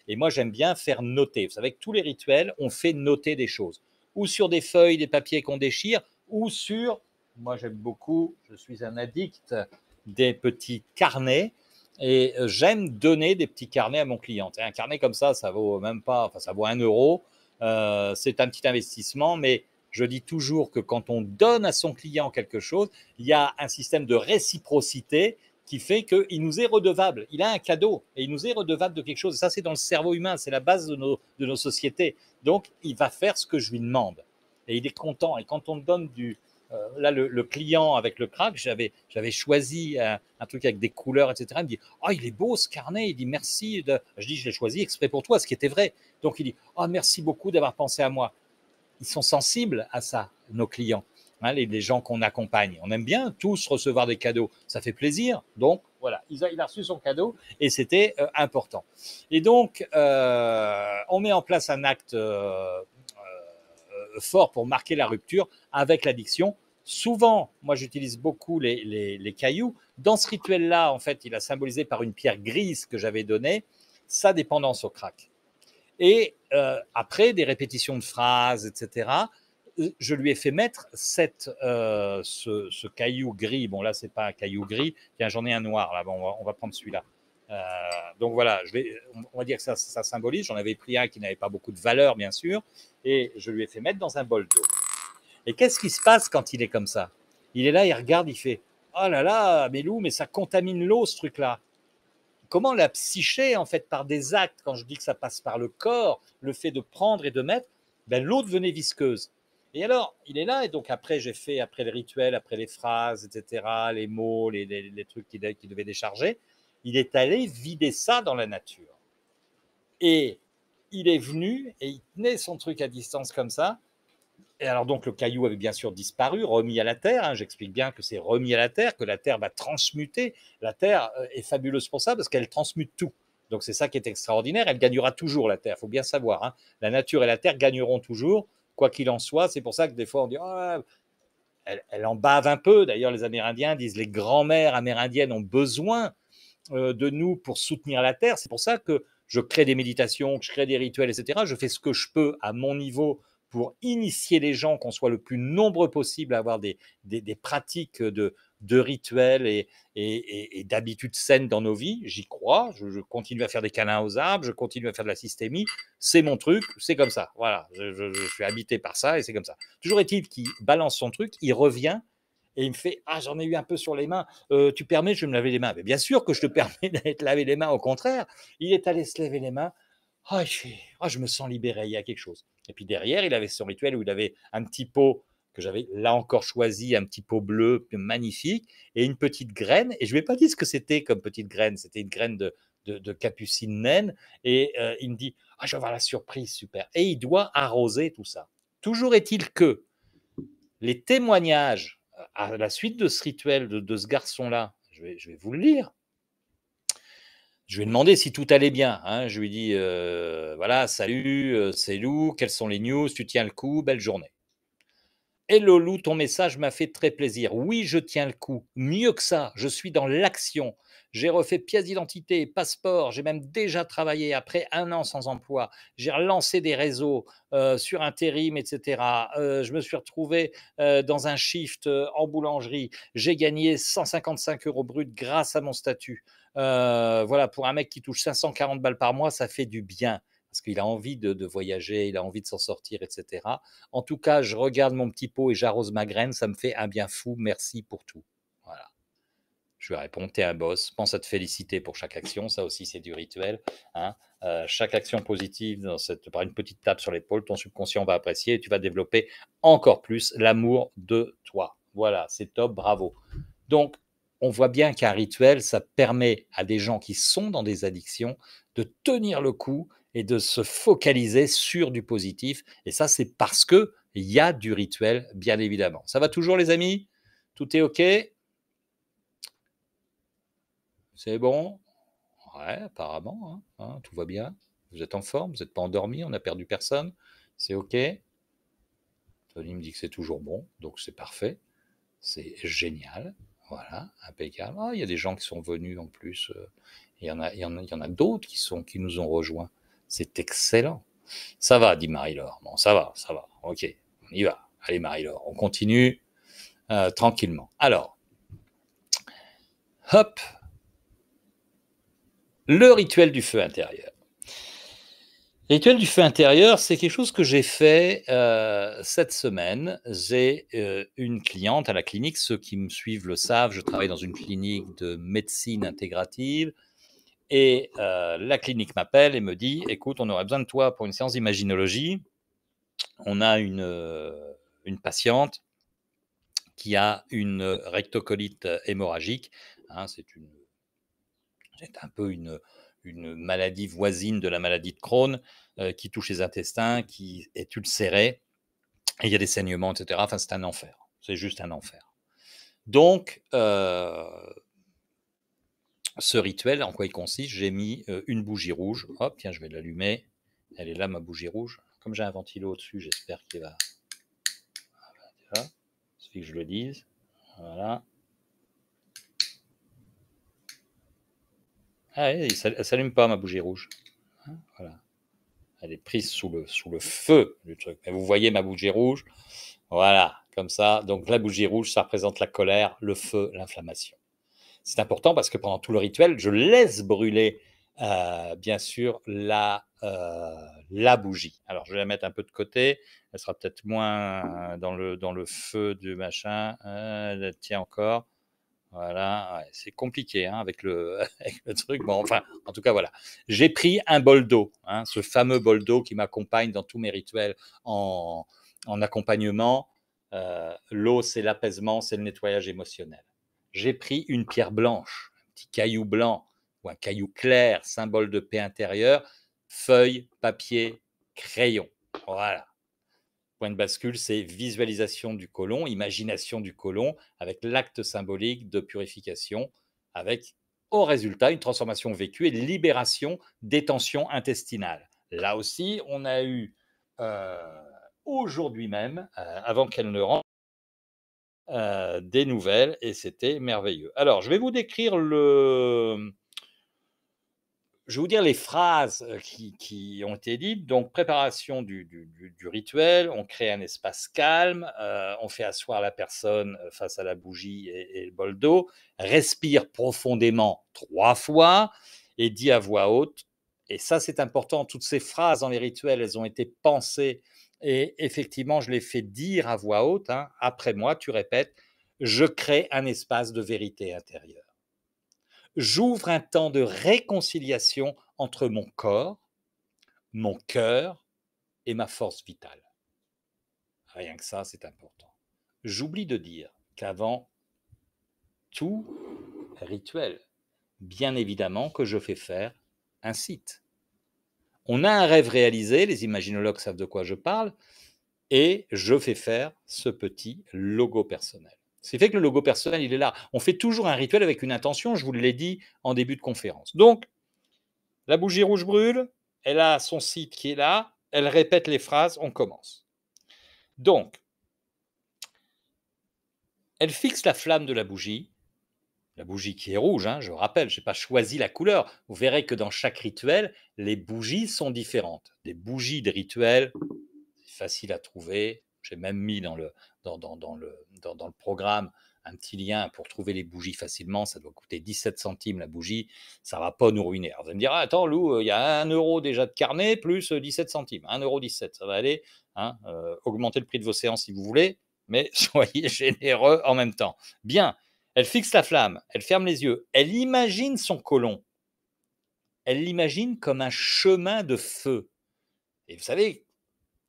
Et moi, j'aime bien faire noter. Vous savez que tous les rituels, on fait noter des choses. Ou sur des feuilles, des papiers qu'on déchire, ou sur, moi j'aime beaucoup, je suis un addict, des petits carnets et j'aime donner des petits carnets à mon client. Un carnet comme ça vaut même pas, enfin ça vaut 1 euro. C'est un petit investissement, mais je dis toujours que quand on donne à son client quelque chose, il y a un système de réciprocité qui fait qu'il nous est redevable. Il a un cadeau et il nous est redevable de quelque chose. Et ça, c'est dans le cerveau humain, c'est la base de nos sociétés. Donc, il va faire ce que je lui demande. Et il est content. Et quand on me donne du... là, le client avec le crack, j'avais choisi un truc avec des couleurs, etc. Il me dit, oh, il est beau ce carnet. Il dit, merci. Je dis, je l'ai choisi exprès pour toi, ce qui était vrai. Donc, il dit, oh, merci beaucoup d'avoir pensé à moi. Ils sont sensibles à ça, nos clients, hein, les gens qu'on accompagne. On aime bien tous recevoir des cadeaux, ça fait plaisir. Donc voilà, il a reçu son cadeau et c'était important. Et donc, on met en place un acte fort pour marquer la rupture avec l'addiction. Souvent, moi j'utilise beaucoup les cailloux. Dans ce rituel-là, en fait, il a symbolisé par une pierre grise que j'avais donnée sa dépendance au crack. Et après des répétitions de phrases, etc., je lui ai fait mettre ce caillou gris. Bon, là, c'est pas un caillou gris. Tiens, j'en ai un noir. Là, bon, on va prendre celui-là. Donc voilà, on va dire que ça symbolise. J'en avais pris un qui n'avait pas beaucoup de valeur, bien sûr, et je lui ai fait mettre dans un bol d'eau. Et qu'est-ce qui se passe quand il est comme ça? Il est là, il regarde, il fait « Oh là là, mais Lou, mais ça contamine l'eau, ce truc-là ». Comment la psyché, en fait, par des actes, quand je dis que ça passe par le corps, le fait de prendre et de mettre, ben, l'eau devenait visqueuse. Et alors, il est là, et donc après, j'ai fait, après le rituel, après les phrases, etc., les mots, les trucs qu'il devait décharger, il est allé vider ça dans la nature. Et il est venu, et il tenait son truc à distance comme ça, et alors donc le caillou avait bien sûr disparu, remis à la terre, hein, j'explique bien que c'est remis à la terre, que la terre va transmuter. La terre est fabuleuse pour ça parce qu'elle transmute tout. Donc c'est ça qui est extraordinaire, elle gagnera toujours la terre, il faut bien savoir. Hein. La nature et la terre gagneront toujours, quoi qu'il en soit. C'est pour ça que des fois on dit oh, elle en bave un peu. D'ailleurs les Amérindiens disent les grands-mères amérindiennes ont besoin de nous pour soutenir la terre. C'est pour ça que je crée des méditations, que je crée des rituels, etc. Je fais ce que je peux à mon niveau pour initier les gens, qu'on soit le plus nombreux possible à avoir des pratiques de rituels et d'habitudes saines dans nos vies. J'y crois, je continue à faire des câlins aux arbres, je continue à faire de la systémie. C'est mon truc, c'est comme ça. Voilà, je suis habité par ça et c'est comme ça. Toujours est-il qu'il balance son truc, il revient et il me fait ah, j'en ai eu un peu sur les mains, tu permets, je vais me laver les mains. Mais bien sûr que je te permets d'aller te laver les mains, au contraire. Il est allé se laver les mains. Ah, je me sens libéré, il y a quelque chose. Et puis derrière, il avait son rituel où il avait un petit pot que j'avais là encore choisi, un petit pot bleu magnifique, et une petite graine. Et je ne lui ai pas dit ce que c'était comme petite graine. C'était une graine de capucine naine. Et il me dit ah, je vais avoir la surprise, super. Et il doit arroser tout ça. Toujours est-il que les témoignages à la suite de ce rituel de ce garçon-là, je vais vous le lire. Je lui ai demandé si tout allait bien. Hein. Je lui ai dit voilà, salut, c'est Lou, quelles sont les news, tu tiens le coup, belle journée. Hello Lou, ton message m'a fait très plaisir. Oui, je tiens le coup. Mieux que ça, je suis dans l'action. J'ai refait pièce d'identité, passeport. J'ai même déjà travaillé après 1 an sans emploi. J'ai relancé des réseaux sur intérim, etc. Je me suis retrouvé dans un shift en boulangerie. J'ai gagné 155 € brut grâce à mon statut. Voilà, pour un mec qui touche 540 balles par mois, ça fait du bien parce qu'il a envie de voyager, il a envie de s'en sortir, etc. En tout cas, je regarde mon petit pot et j'arrose ma graine, ça me fait un bien fou, merci pour tout. Voilà. Je lui réponds, t'es un boss, pense à te féliciter pour chaque action, ça aussi c'est du rituel. Hein. Chaque action positive, par une petite tape sur l'épaule, ton subconscient va apprécier et tu vas développer encore plus l'amour de toi. Voilà, c'est top, bravo. Donc, on voit bien qu'un rituel, ça permet à des gens qui sont dans des addictions de tenir le coup et de se focaliser sur du positif. Et ça, c'est parce qu'il y a du rituel, bien évidemment. Ça va toujours, les amis? Tout est OK? C'est bon? Ouais, apparemment. Hein, tout va bien. Vous êtes en forme? Vous n'êtes pas endormi? On n'a perdu personne? C'est OK? Tony me dit que c'est toujours bon, donc c'est parfait. C'est génial. Voilà, impeccable. Ah, il y a des gens qui sont venus en plus. Il y en a d'autres qui nous ont rejoints. C'est excellent. Ça va, dit Marie-Laure. Bon, ça va. Ok, on y va. Allez, Marie-Laure, on continue tranquillement. Alors, hop, le rituel du feu intérieur. Rituel du feu intérieur, c'est quelque chose que j'ai fait, cette semaine. J'ai, une cliente à la clinique, ceux qui me suivent le savent, je travaille dans une clinique de médecine intégrative et la clinique m'appelle et me dit: «Écoute, on aurait besoin de toi pour une séance d'imaginologie. On a une patiente qui a une rectocolite hémorragique», hein, c'est un peu une maladie voisine de la maladie de Crohn, qui touche les intestins, qui est ulcérée et il y a des saignements et cetera. Enfin, c'est un enfer. C'est juste un enfer. Donc, ce rituel, en quoi il consiste? J'ai mis, une bougie rouge. Hop, tiens, je vais l'allumer. Elle est là, ma bougie rouge. Comme j'ai un ventilo au-dessus, j'espère qu'il va voilà, il suffit que je le dise. Voilà. Ah oui, elle s'allume pas ma bougie rouge. Hein, voilà. Elle est prise sous le feu du truc. Mais vous voyez ma bougie rouge? Voilà, comme ça. Donc la bougie rouge, ça représente la colère, le feu, l'inflammation. C'est important parce que pendant tout le rituel, je laisse brûler, bien sûr, la bougie. Alors je vais la mettre un peu de côté, elle sera peut-être moins dans le feu du machin. Elle tient encore. Voilà, ouais, c'est compliqué hein, avec, avec le truc. Bon, enfin, en tout cas, voilà. J'ai pris un bol d'eau, hein, ce fameux bol d'eau qui m'accompagne dans tous mes rituels en accompagnement. L'eau, c'est l'apaisement, c'est le nettoyage émotionnel. J'ai pris une pierre blanche, un petit caillou blanc ou un caillou clair, symbole de paix intérieure, feuille, papier, crayon. Voilà. Point de bascule, c'est visualisation du côlon, imagination du côlon, avec l'acte symbolique de purification, avec au résultat une transformation vécue et libération des tensions intestinales. Là aussi, on a eu aujourd'hui même, avant qu'elle ne rentre, des nouvelles et c'était merveilleux. Alors, je vais vous décrire je vais vous dire les phrases qui ont été dites. Donc, préparation du rituel, on crée un espace calme, on fait asseoir la personne face à la bougie et le bol d'eau, respire profondément 3 fois et dit à voix haute. Et ça, c'est important. Toutes ces phrases dans les rituels, elles ont été pensées et effectivement, je les fais dire à voix haute. Hein. Après moi, tu répètes, je crée un espace de vérité intérieure. J'ouvre un temps de réconciliation entre mon corps, mon cœur et ma force vitale. Rien que ça, c'est important. J'oublie de dire qu'avant tout rituel, bien évidemment que je fais faire un site. On a un rêve réalisé, les imaginologues savent de quoi je parle, et je fais faire ce petit logo personnel. Ce qui fait que le logo personnel, il est là. On fait toujours un rituel avec une intention, je vous l'ai dit en début de conférence. Donc, la bougie rouge brûle, elle a son site qui est là, elle répète les phrases, on commence. Donc, elle fixe la flamme de la bougie qui est rouge, hein, je rappelle, je n'ai pas choisi la couleur. Vous verrez que dans chaque rituel, les bougies sont différentes. Des bougies de rituel, c'est facile à trouver. J'ai même mis dans le programme un petit lien pour trouver les bougies facilement. Ça doit coûter 17 centimes la bougie. Ça ne va pas nous ruiner. Alors vous allez me dire, ah, attends Lou, il y a 1 euro déjà de carnet plus 17 centimes. 1,17 €, ça va aller. Hein, augmentez le prix de vos séances si vous voulez, mais soyez généreux en même temps. Bien, elle fixe la flamme, elle ferme les yeux, elle imagine son côlon. Elle l'imagine comme un chemin de feu. Et vous savez,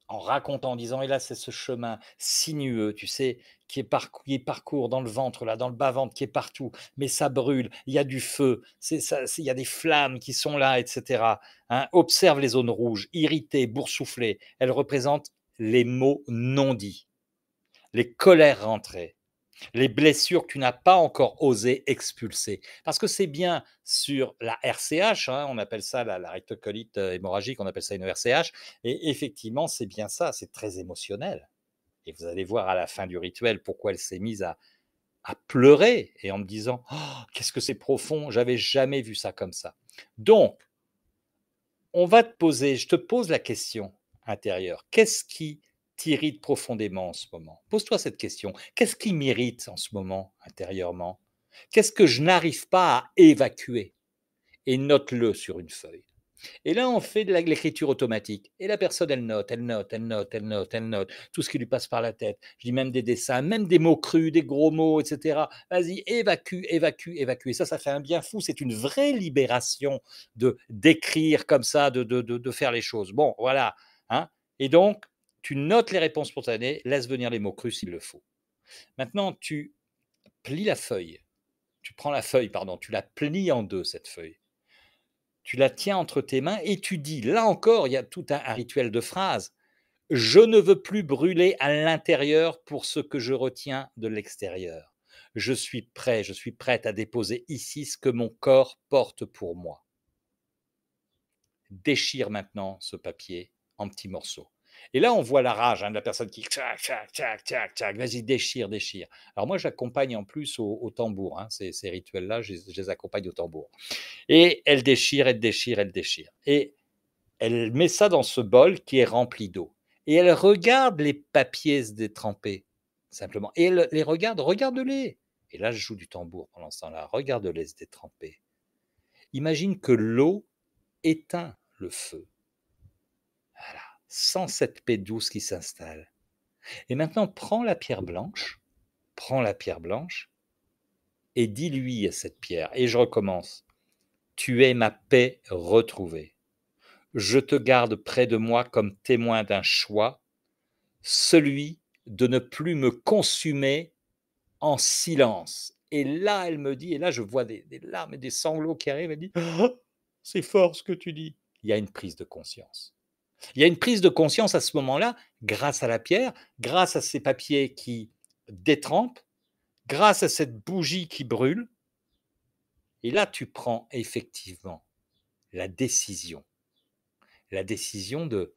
en racontant, en disant: «Et là, c'est ce chemin sinueux, tu sais, qui parcourt dans le ventre, là, dans le bas-ventre, qui est partout, mais ça brûle, il y a du feu, il y a des flammes qui sont là, et cetera», hein. Observe les zones rouges, irritées, boursouflées. Elles représentent les mots non dits, les colères rentrées, les blessures que tu n'as pas encore osé expulser. Parce que c'est bien sur la RCH, hein, on appelle ça la rectocolite hémorragique, on appelle ça une RCH, et effectivement, c'est bien ça, c'est très émotionnel. Et vous allez voir à la fin du rituel pourquoi elle s'est mise à pleurer et en me disant oh, qu'est-ce que c'est profond, j'avais jamais vu ça comme ça. Donc, je te pose la question intérieure. Qu'est-ce qui t'irrite profondément en ce moment? Pose-toi cette question. Qu'est-ce qui m'irrite en ce moment intérieurement? Qu'est-ce que je n'arrive pas à évacuer? Et note-le sur une feuille. Et là, on fait de l'écriture automatique. Et la personne, elle note, elle note, elle note, elle note, elle note, tout ce qui lui passe par la tête. Je dis même des dessins, même des mots crus, des gros mots, etc. Vas-y, évacue, évacue, évacue. Et ça fait un bien fou. C'est une vraie libération de d'écrire comme ça, de faire les choses. Bon, voilà. Hein. Et donc, tu notes les réponses spontanées, laisse venir les mots crus s'il le faut. Maintenant, tu plies la feuille. Tu prends la feuille, pardon, tu la plies en deux, cette feuille. Tu la tiens entre tes mains et tu dis, là encore, il y a tout un rituel de phrases. Je ne veux plus brûler à l'intérieur pour ce que je retiens de l'extérieur. Je suis prêt, je suis prête à déposer ici ce que mon corps porte pour moi. Déchire maintenant ce papier en petits morceaux. Et là, on voit la rage de la personne qui tchac, tchac, tchac, tchac, tchac, vas-y, déchire, déchire. Alors moi, j'accompagne en plus au tambour. Ces rituels-là, je les accompagne au tambour. Et elle déchire, elle déchire, elle déchire. Et elle met ça dans ce bol qui est rempli d'eau. Et elle regarde les papiers se détremper, simplement. Et elle les regarde, regarde-les. Et là, je joue du tambour pendant ce temps-là. Regarde-les se détremper. Imagine que l'eau éteint le feu. Voilà. Sans cette paix douce qui s'installe. Et maintenant, prends la pierre blanche et dis-lui à cette pierre. Et je recommence. Tu es ma paix retrouvée. Je te garde près de moi comme témoin d'un choix, celui de ne plus me consumer en silence. Et là, elle me dit, et là, je vois des larmes et des sanglots qui arrivent, elle dit, oh, c'est fort ce que tu dis. Il y a une prise de conscience. Il y a une prise de conscience à ce moment-là, grâce à la pierre, grâce à ces papiers qui détrempent, grâce à cette bougie qui brûle. Et là, tu prends effectivement la décision de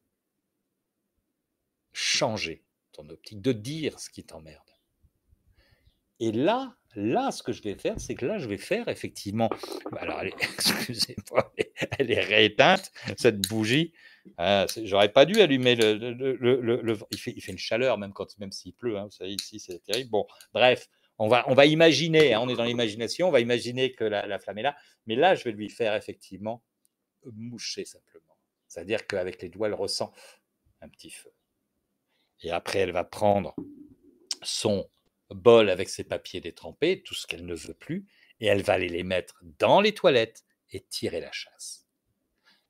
changer ton optique, de dire ce qui t'emmerde. Et là, ce que je vais faire, c'est que là, je vais faire effectivement. Alors, excusez-moi, elle est rééteinte, cette bougie. J'aurais pas dû allumer il fait une chaleur, même s'il pleut. Hein, vous savez, ici, c'est terrible. Bon, bref, on va imaginer, hein, on est dans l'imagination, on va imaginer que la flamme est là. Mais là, je vais lui faire effectivement moucher simplement. C'est-à-dire qu'avec les doigts, elle ressent un petit feu. Et après, elle va prendre son bol avec ses papiers détrempés, tout ce qu'elle ne veut plus, et elle va aller les mettre dans les toilettes et tirer la chasse.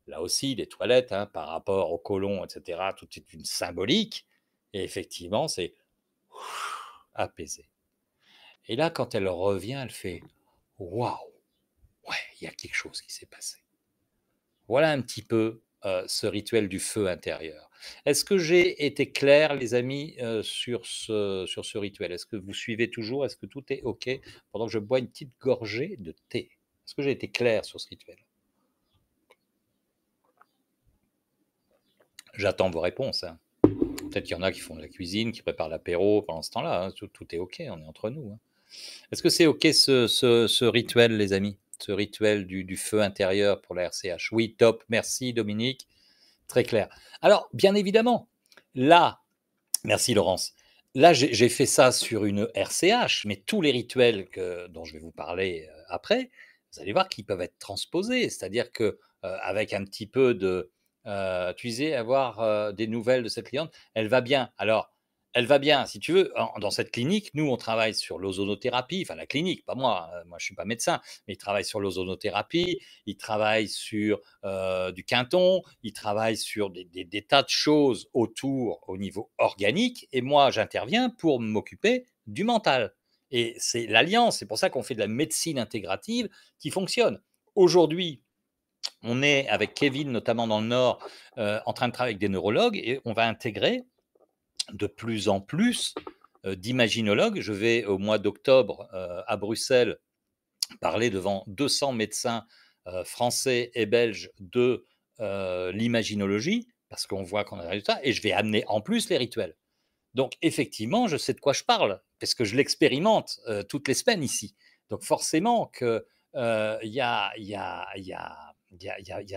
Là aussi, les toilettes, hein, par rapport aux colons, etc., tout est une symbolique, et effectivement, c'est apaisé. Et là, quand elle revient, elle fait « Waouh, ouais, il y a quelque chose qui s'est passé ». Voilà un petit peu ce rituel du feu intérieur. Est-ce que j'ai été clair, les amis, sur ce rituel? Est-ce que vous suivez toujours? Est-ce que tout est OK pendant que je bois une petite gorgée de thé? Est-ce que j'ai été clair sur ce rituel? J'attends vos réponses. Hein. Peut-être qu'il y en a qui font de la cuisine, qui préparent l'apéro pendant ce temps-là. Hein. Tout est OK, on est entre nous. Hein. Est-ce que c'est OK ce rituel, les amis? Ce rituel du feu intérieur pour la RCH? Oui, top. Merci, Dominique. Très clair. Alors, bien évidemment, là, merci Laurence, là j'ai fait ça sur une RCH, mais tous les rituels dont je vais vous parler après, vous allez voir qu'ils peuvent être transposés, c'est-à-dire que avec un petit peu de, tu disais avoir des nouvelles de cette cliente, elle va bien. Alors, elle va bien, si tu veux, dans cette clinique, nous on travaille sur l'ozonothérapie, enfin la clinique, pas moi, moi je suis pas médecin, mais ils travaillent sur l'ozonothérapie, ils travaillent sur du quinton, ils travaillent sur des tas de choses autour au niveau organique, et moi j'interviens pour m'occuper du mental. Et c'est l'alliance, c'est pour ça qu'on fait de la médecine intégrative qui fonctionne. Aujourd'hui, on est avec Kevin, notamment dans le Nord, en train de travailler avec des neurologues, et on va intégrer de plus en plus d'imaginologues. Je vais au mois d'octobre à Bruxelles parler devant 200 médecins français et belges de l'imaginologie, parce qu'on voit qu'on a des résultats, et je vais amener en plus les rituels. Donc effectivement, je sais de quoi je parle, parce que je l'expérimente toutes les semaines ici. Donc forcément qu'il y a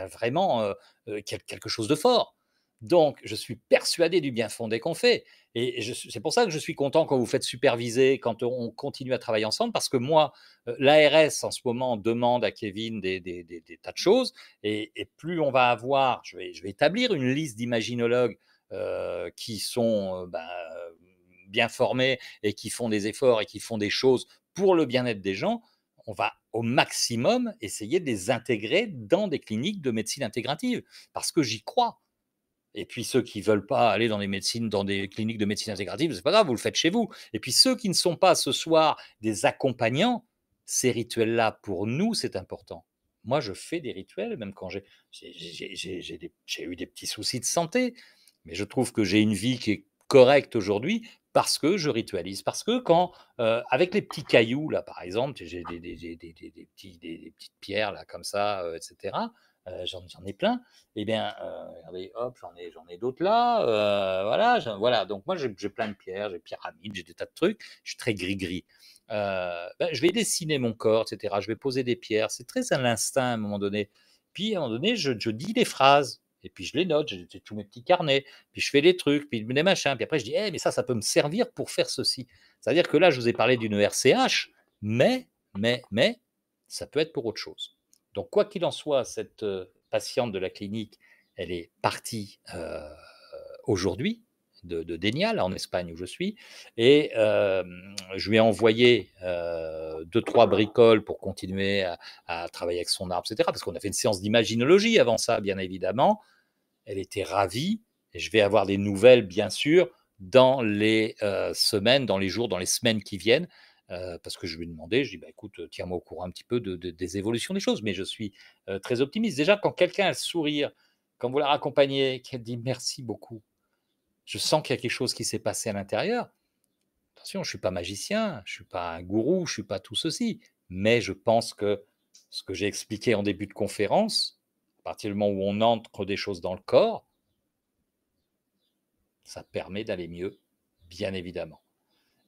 vraiment quelque chose de fort. Donc, je suis persuadé du bien fondé qu'on fait. Et c'est pour ça que je suis content quand vous faites superviser, quand on continue à travailler ensemble, parce que moi, l'ARS en ce moment demande à Kevin des tas de choses, et plus on va avoir, je vais établir une liste d'imaginologues qui sont bien formés et qui font des efforts et qui font des choses pour le bien-être des gens. On va au maximum essayer de les intégrer dans des cliniques de médecine intégrative, parce que j'y crois. Et puis ceux qui ne veulent pas aller dans des cliniques de médecine intégrative, c'est pas grave, vous le faites chez vous. Et puis ceux qui ne sont pas ce soir des accompagnants, ces rituels-là, pour nous, c'est important. Moi, je fais des rituels, même quand j'ai eu des petits soucis de santé, mais je trouve que j'ai une vie qui est correcte aujourd'hui parce que je ritualise. Parce que quand, avec les petits cailloux, là, par exemple, j'ai des petites pierres, là, comme ça, etc., j'en ai plein. Eh bien, regardez, hop, j'en ai d'autres là. Voilà, voilà. Donc moi, j'ai plein de pierres, j'ai pyramides, j'ai des tas de trucs. Je suis très gris-gris. Je vais dessiner mon corps, etc. Je vais poser des pierres. C'est très à l'instinct à un moment donné. Puis à un moment donné, je dis des phrases. Et puis je les note, j'ai tous mes petits carnets, puis je fais des trucs, puis des machins, puis après je dis, eh, mais ça peut me servir pour faire ceci. C'est-à-dire que là, je vous ai parlé d'une RCH, mais, ça peut être pour autre chose. Donc, quoi qu'il en soit, cette patiente de la clinique, elle est partie aujourd'hui de Dénia, là, en Espagne où je suis, et je lui ai envoyé deux, trois bricoles pour continuer à travailler avec son arbre, etc. Parce qu'on a fait une séance d'imaginologie avant ça, bien évidemment. Elle était ravie, et je vais avoir des nouvelles, bien sûr, dans les semaines, dans les jours, dans les semaines qui viennent, parce que je lui ai demandé, je lui ai dit, bah, écoute, tiens-moi au courant un petit peu des évolutions des choses, mais je suis très optimiste. Déjà, quand quelqu'un a le sourire, quand vous la raccompagnez, qu'elle dit merci beaucoup, je sens qu'il y a quelque chose qui s'est passé à l'intérieur. Attention, je ne suis pas magicien, je ne suis pas un gourou, je ne suis pas tout ceci, mais je pense que ce que j'ai expliqué en début de conférence, à partir du moment où on entre des choses dans le corps, ça permet d'aller mieux, bien évidemment.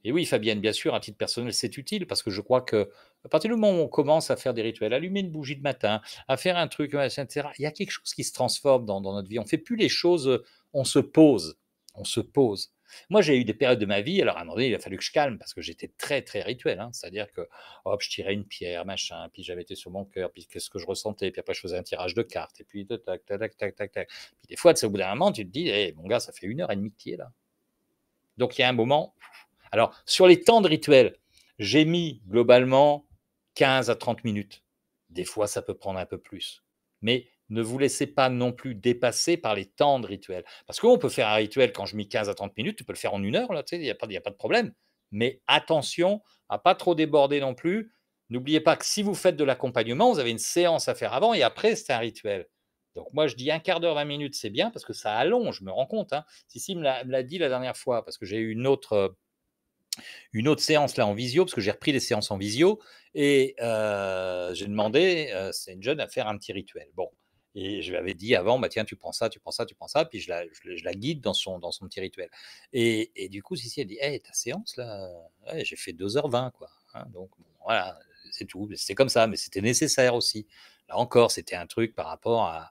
Et oui, Fabienne, bien sûr, à titre personnel, c'est utile parce que je crois que à partir du moment où on commence à faire des rituels, allumer une bougie de matin, à faire un truc, etc., il y a quelque chose qui se transforme dans notre vie. On ne fait plus les choses, on se pose. On se pose. Moi, j'ai eu des périodes de ma vie, alors à un moment donné, il a fallu que je calme parce que j'étais très, très rituel. Hein. C'est-à-dire que, hop, je tirais une pierre, machin, puis j'avais été sur mon cœur, puis qu'est-ce que je ressentais, puis après, je faisais un tirage de cartes, et puis tac, tac, tac, tac, tac, tac. Puis des fois, au bout d'un moment, tu te dis, hey, mon gars, ça fait 1 heure et demie que tu es là. Donc, il y a un moment, alors, sur les temps de rituel, j'ai mis globalement 15 à 30 minutes. Des fois, ça peut prendre un peu plus. Mais ne vous laissez pas non plus dépasser par les temps de rituel. Parce qu'on peut faire un rituel quand je mets 15 à 30 minutes, tu peux le faire en 1 heure, là, il n'y a, a pas de problème. Mais attention à pas trop déborder non plus. N'oubliez pas que si vous faites de l'accompagnement, vous avez une séance à faire avant et après, c'est un rituel. Donc moi, je dis un quart d'heure, 20 minutes, c'est bien parce que ça allonge, je me rends compte. Hein. Sissi me l'a dit la dernière fois parce que j'ai eu une autre séance là en visio, parce que j'ai repris les séances en visio, et j'ai demandé, c'est une jeune, à faire un petit rituel. Bon, et je lui avais dit avant, bah tiens, tu prends ça, tu prends ça, tu prends ça, puis je la guide dans son petit rituel. Et du coup, Cici, elle dit, hey, ta séance là, ouais, j'ai fait 2h20, quoi. Hein, donc bon, voilà, c'est tout. C'était comme ça, mais c'était nécessaire aussi. Là encore, c'était un truc par rapport à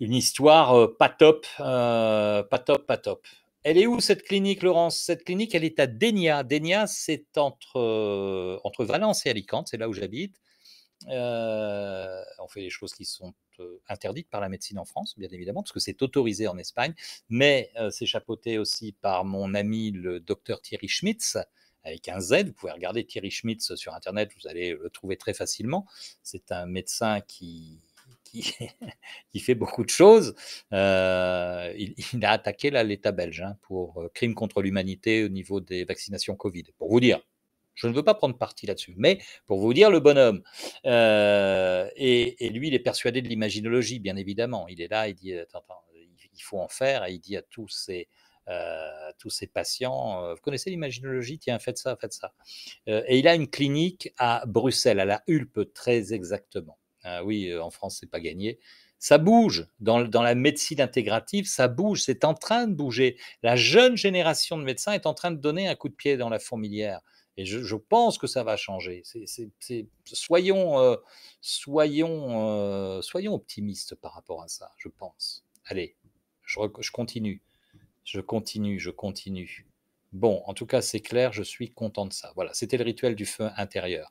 une histoire pas top, pas top, pas top. Elle est où cette clinique, Laurence? Cette clinique, elle est à Dénia. Dénia, c'est entre Valence et Alicante, c'est là où j'habite. On fait des choses qui sont interdites par la médecine en France, bien évidemment, parce que c'est autorisé en Espagne, mais c'est chapeauté aussi par mon ami le docteur Thierry Schmitz, avec un Z. Vous pouvez regarder Thierry Schmitz sur Internet, vous allez le trouver très facilement. C'est un médecin qui, qui fait beaucoup de choses. Il a attaqué l'État belge hein, pour crime contre l'humanité au niveau des vaccinations Covid. Pour vous dire, je ne veux pas prendre parti là-dessus, mais pour vous dire le bonhomme. Et lui, il est persuadé de l'imaginologie, bien évidemment. Il est là, il dit, attends, il faut en faire, et il dit à tous ces patients, vous connaissez l'imaginologie, tiens, faites ça, faites ça. Et il a une clinique à Bruxelles, à la Hulpe, très exactement. Ah oui, en France, c'est pas gagné. Ça bouge. Dans la médecine intégrative, ça bouge. C'est en train de bouger. La jeune génération de médecins est en train de donner un coup de pied dans la fourmilière. Et je pense que ça va changer. Soyons optimistes par rapport à ça, je pense. Allez, je continue. Je continue, je continue. Bon, en tout cas, c'est clair, je suis content de ça. Voilà, c'était le rituel du feu intérieur.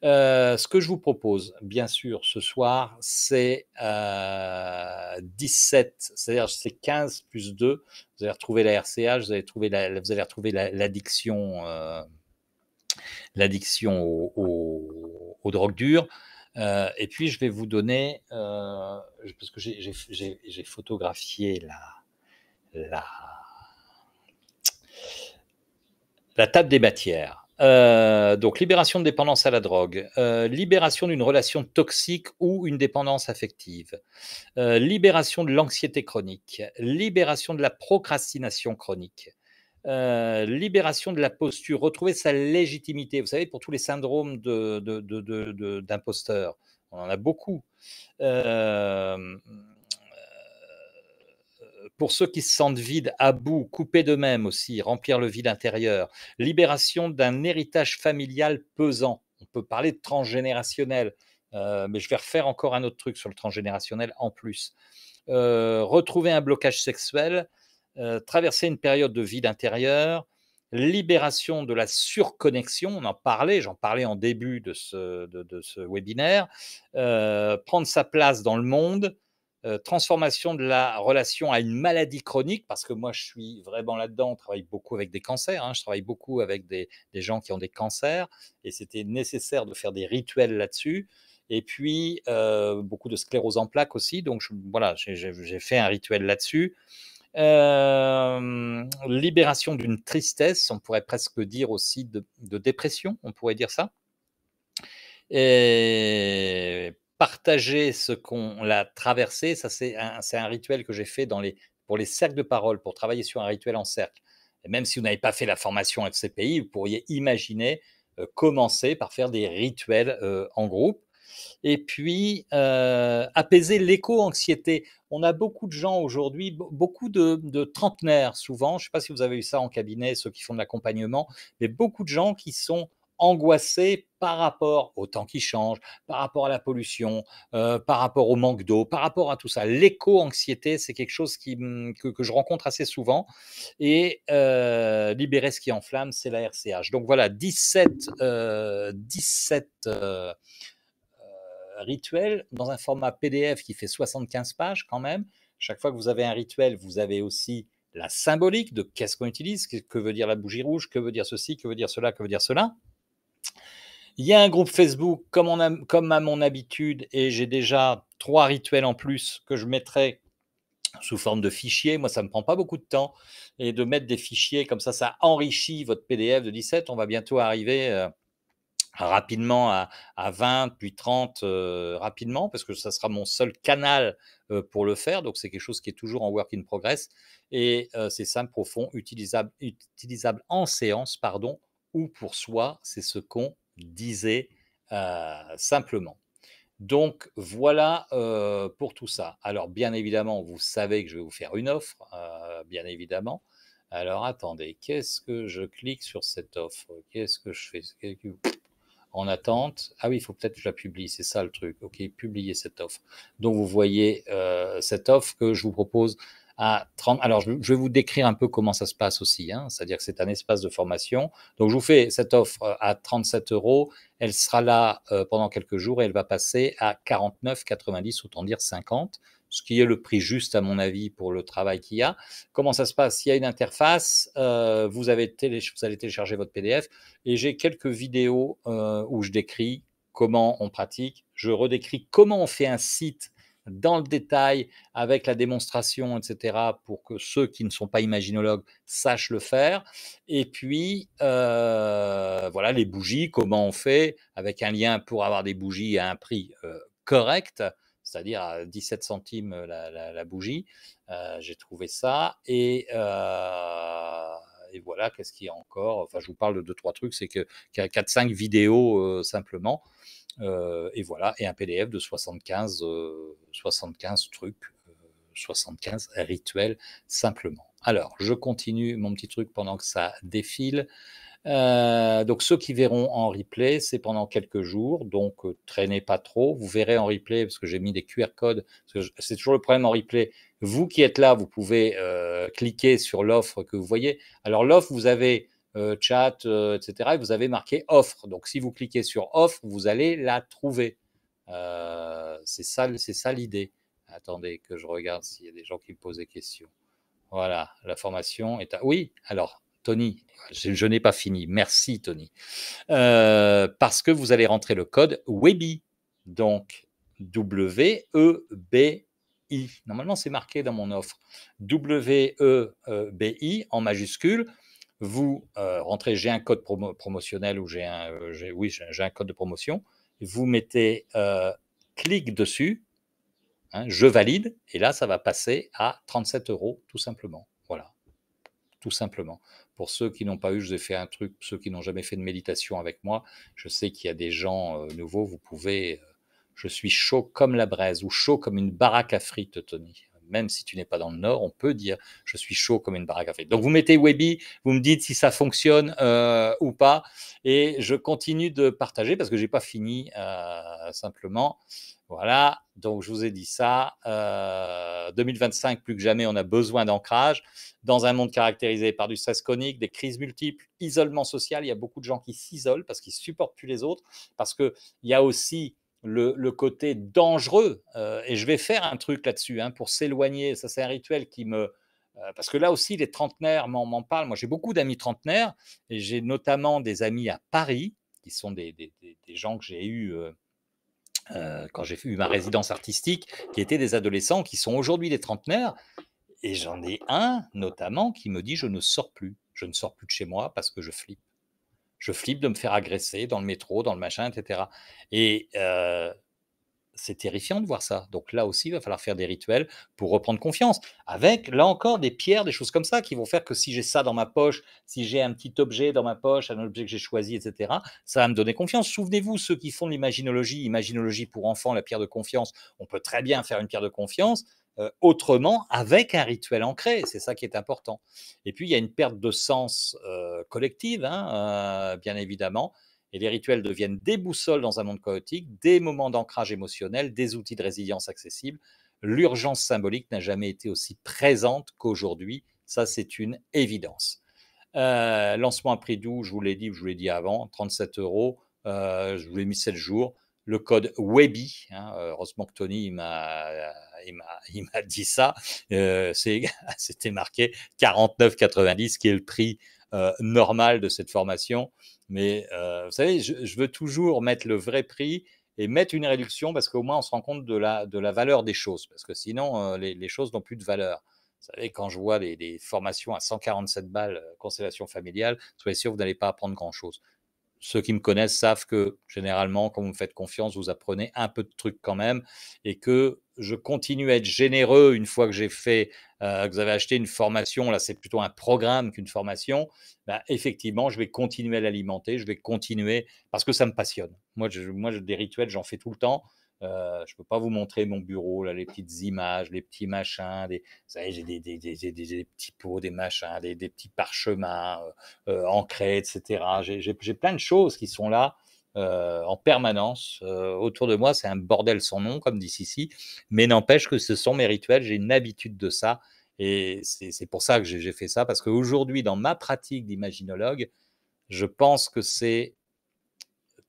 Ce que je vous propose, bien sûr, ce soir, c'est 17, c'est-à-dire c'est 15 plus 2. Vous allez retrouver la RCH, vous allez retrouver l'addiction aux drogues dures. Et puis, je vais vous donner, parce que j'ai photographié la, la table des matières. Donc, libération de dépendance à la drogue, libération d'une relation toxique ou une dépendance affective, libération de l'anxiété chronique, libération de la procrastination chronique, libération de la posture, retrouver sa légitimité. Vous savez, pour tous les syndromes d'imposteur, on en a beaucoup. Pour ceux qui se sentent vides, à bout, coupés d'eux-mêmes aussi, remplir le vide intérieur, libération d'un héritage familial pesant. On peut parler de transgénérationnel, mais je vais refaire encore un autre truc sur le transgénérationnel en plus. Retrouver un blocage sexuel, traverser une période de vide intérieur, libération de la surconnexion, on en parlait, j'en parlais en début de ce webinaire, prendre sa place dans le monde, transformation de la relation à une maladie chronique, parce que moi je suis vraiment là-dedans, on travaille beaucoup avec des cancers, hein, je travaille beaucoup avec des gens qui ont des cancers, et c'était nécessaire de faire des rituels là-dessus. Et puis, beaucoup de sclérose en plaques aussi, donc voilà, j'ai fait un rituel là-dessus. Libération d'une tristesse, on pourrait presque dire aussi de dépression, on pourrait dire ça. Et partager ce qu'on a traversé, ça c'est un rituel que j'ai fait pour les cercles de parole, pour travailler sur un rituel en cercle. Et même si vous n'avez pas fait la formation FCPI, vous pourriez imaginer commencer par faire des rituels en groupe. Et puis, apaiser l'éco-anxiété. On a beaucoup de gens aujourd'hui, beaucoup de trentenaires souvent, je ne sais pas si vous avez eu ça en cabinet, ceux qui font de l'accompagnement, mais beaucoup de gens qui sont angoissés par rapport au temps qui change, par rapport à la pollution, par rapport au manque d'eau, par rapport à tout ça. L'éco-anxiété, c'est quelque chose que je rencontre assez souvent. Et libérer ce qui enflamme, c'est la RCH. Donc voilà, 17 rituel dans un format PDF qui fait 75 pages quand même. Chaque fois que vous avez un rituel, vous avez aussi la symbolique de qu'est-ce qu'on utilise, que veut dire la bougie rouge, que veut dire ceci, que veut dire cela, que veut dire cela. Il y a un groupe Facebook comme à mon habitude, et j'ai déjà 3 rituels en plus que je mettrai sous forme de fichiers. Moi, ça ne me prend pas beaucoup de temps, et de mettre des fichiers comme ça enrichit votre PDF de 17. On va bientôt arriver rapidement à 20, puis 30 rapidement, parce que ça sera mon seul canal pour le faire. Donc, c'est quelque chose qui est toujours en work in progress. Et c'est simple, profond, utilisable en séance, pardon, ou pour soi. C'est ce qu'on disait simplement. Donc, voilà pour tout ça. Alors, bien évidemment, vous savez que je vais vous faire une offre, bien évidemment. Alors, attendez, qu'est-ce que je clique sur cette offre? Qu'est-ce que je fais? En attente. Ah oui, il faut peut-être que je la publie, c'est ça le truc. Ok, publier cette offre. Donc vous voyez cette offre que je vous propose à 30. Alors je vais vous décrire un peu comment ça se passe aussi, hein. C'est-à-dire que c'est un espace de formation. Donc je vous fais cette offre à 37 euros. Elle sera là pendant quelques jours et elle va passer à 49,90, autant dire 50, ce qui est le prix juste à mon avis pour le travail qu'il y a. Comment ça se passe? Il y a une interface, vous allez télécharger votre PDF, et j'ai quelques vidéos où je décris comment on pratique. Je redécris comment on fait un site dans le détail avec la démonstration, etc., pour que ceux qui ne sont pas imaginologues sachent le faire. Et puis, voilà, les bougies, comment on fait, avec un lien pour avoir des bougies à un prix correct, c'est-à-dire à 17 centimes la bougie. J'ai trouvé ça. Et voilà, qu'est-ce qu'il y a encore? Enfin, je vous parle de 2-3 trucs, c'est qu'il y a 4-5 vidéos simplement. Et voilà, et un PDF de 75 trucs, 75 rituels simplement. Alors, je continue mon petit truc pendant que ça défile. Donc ceux qui verront en replay, c'est pendant quelques jours, donc traînez pas trop. Vous verrez en replay, parce que j'ai mis des QR codes, c'est toujours le problème en replay. Vous qui êtes là, vous pouvez cliquer sur l'offre que vous voyez. Alors l'offre, vous avez chat, etc. Et vous avez marqué offre. Donc si vous cliquez sur offre, vous allez la trouver. C'est ça l'idée. Attendez que je regarde s'il y a des gens qui me posent des questions. Voilà, la formation est à... Oui, alors, Tony, je n'ai pas fini. Merci, Tony. Parce que vous allez rentrer le code WEBI. Donc, W-E-B-I. Normalement, c'est marqué dans mon offre. W-E-B-I en majuscule. Vous rentrez, j'ai un code promotionnel ou j'ai un code de promotion. Vous mettez clic dessus. Je valide, et là, ça va passer à 37 € tout simplement. Voilà, tout simplement. Pour ceux qui n'ont pas eu, je vous ai fait un truc, ceux qui n'ont jamais fait de méditation avec moi, je sais qu'il y a des gens nouveaux, vous pouvez, je suis chaud comme la braise, ou chaud comme une baraque à frites, Tony. Même si tu n'es pas dans le Nord, on peut dire je suis chaud comme une baraque à frites. Donc vous mettez Webi, vous me dites si ça fonctionne ou pas, et je continue de partager parce que j'ai pas fini simplement. Voilà, donc je vous ai dit ça. 2025, plus que jamais, on a besoin d'ancrage. Dans un monde caractérisé par du stress chronique, des crises multiples, isolement social, il y a beaucoup de gens qui s'isolent parce qu'ils ne supportent plus les autres, parce qu'il y a aussi le côté dangereux, et je vais faire un truc là-dessus pour s'éloigner. Ça, c'est un rituel qui me... parce que là aussi, les trentenaires m'en parlent. Moi, j'ai beaucoup d'amis trentenaires, et j'ai notamment des amis à Paris, qui sont des gens que j'ai eus quand j'ai eu ma résidence artistique, qui étaient des adolescents, qui sont aujourd'hui des trentenaires. Et j'en ai un, notamment, qui me dit: je ne sors plus. Je ne sors plus de chez moi parce que je flippe. Je flippe de me faire agresser dans le métro, dans le machin, etc. Et c'est terrifiant de voir ça. Donc là aussi, il va falloir faire des rituels pour reprendre confiance. Avec, là encore, des pierres, des choses comme ça qui vont faire que si j'ai ça dans ma poche, si j'ai un petit objet dans ma poche, un objet que j'ai choisi, etc., ça va me donner confiance. Souvenez-vous, ceux qui font de l'imaginologie, imaginologie pour enfants, la pierre de confiance, on peut très bien faire une pierre de confiance autrement avec un rituel ancré. C'est ça qui est important. Et puis, il y a une perte de sens collective, bien évidemment. Et les rituels deviennent des boussoles dans un monde chaotique, des moments d'ancrage émotionnel, des outils de résilience accessibles. L'urgence symbolique n'a jamais été aussi présente qu'aujourd'hui. Ça, c'est une évidence. Lancement à prix doux, je vous l'ai dit avant, 37 €. Je vous l'ai mis 7 jours. Le code WEBI, heureusement que Tony il m'a dit ça, c'était marqué 49,90, qui est le prix normal de cette formation. Mais vous savez, je veux toujours mettre le vrai prix et mettre une réduction, parce qu'au moins on se rend compte de la valeur des choses, parce que sinon les choses n'ont plus de valeur. Vous savez, quand je vois des formations à 147 balles, constellation familiale, soyez sûr que vous n'allez pas apprendre grand-chose. Ceux qui me connaissent savent que généralement, quand vous me faites confiance, vous apprenez un peu de trucs quand même, et que je continue à être généreux une fois que j'ai fait, que vous avez acheté une formation. Là, c'est plutôt un programme qu'une formation. Ben, effectivement, je vais continuer à l'alimenter, je vais continuer parce que ça me passionne. Moi, des rituels, j'en fais tout le temps. Je ne peux pas vous montrer mon bureau, là, les petites images, les petits machins. Vous savez, j'ai des petits pots, des machins, des petits parchemins ancrés, etc. J'ai plein de choses qui sont là en permanence autour de moi. C'est un bordel sans nom, comme dit Sissi, mais n'empêche que ce sont mes rituels. J'ai une habitude de ça, et c'est pour ça que j'ai fait ça, parce qu'aujourd'hui, dans ma pratique d'imaginologue, je pense que c'est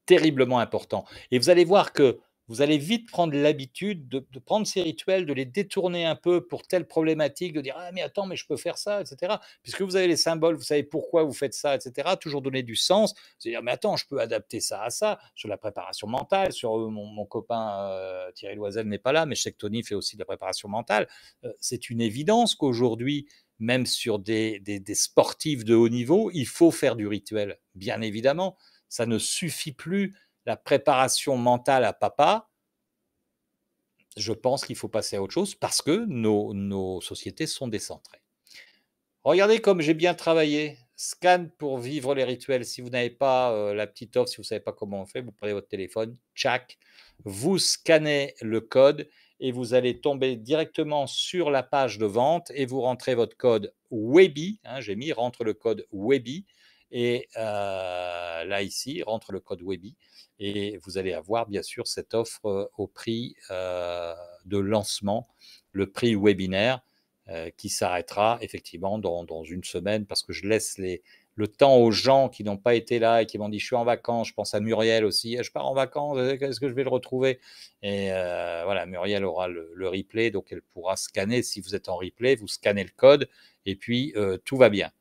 terriblement important. Et vous allez voir que vous allez vite prendre l'habitude de prendre ces rituels, de les détourner un peu pour telle problématique, de dire: ah mais attends, mais je peux faire ça, etc. Puisque vous avez les symboles, vous savez pourquoi vous faites ça, etc. Toujours donner du sens, c'est dire: mais attends, je peux adapter ça à ça, sur la préparation mentale, sur mon copain Thierry Loisel n'est pas là, mais je sais que Tony fait aussi de la préparation mentale. C'est une évidence qu'aujourd'hui, même sur des sportifs de haut niveau, il faut faire du rituel, bien évidemment. Ça ne suffit plus, la préparation mentale à papa. Je pense qu'il faut passer à autre chose, parce que nos sociétés sont décentrées. Regardez comme j'ai bien travaillé. Scan pour vivre les rituels. Si vous n'avez pas la petite offre, si vous ne savez pas comment on fait, vous prenez votre téléphone, tchac, vous scannez le code et vous allez tomber directement sur la page de vente, et vous rentrez votre code WEBI. J'ai mis rentre le code WEBI, Et là, ici, rentre le code Webi et vous allez avoir bien sûr cette offre au prix de lancement, le prix webinaire qui s'arrêtera effectivement dans une semaine parce que je laisse le temps aux gens qui n'ont pas été là et qui m'ont dit je suis en vacances, je pense à Muriel aussi, je pars en vacances, est-ce que je vais le retrouver? Et voilà, Muriel aura le replay, donc elle pourra scanner, si vous êtes en replay, vous scannez le code et puis tout va bien.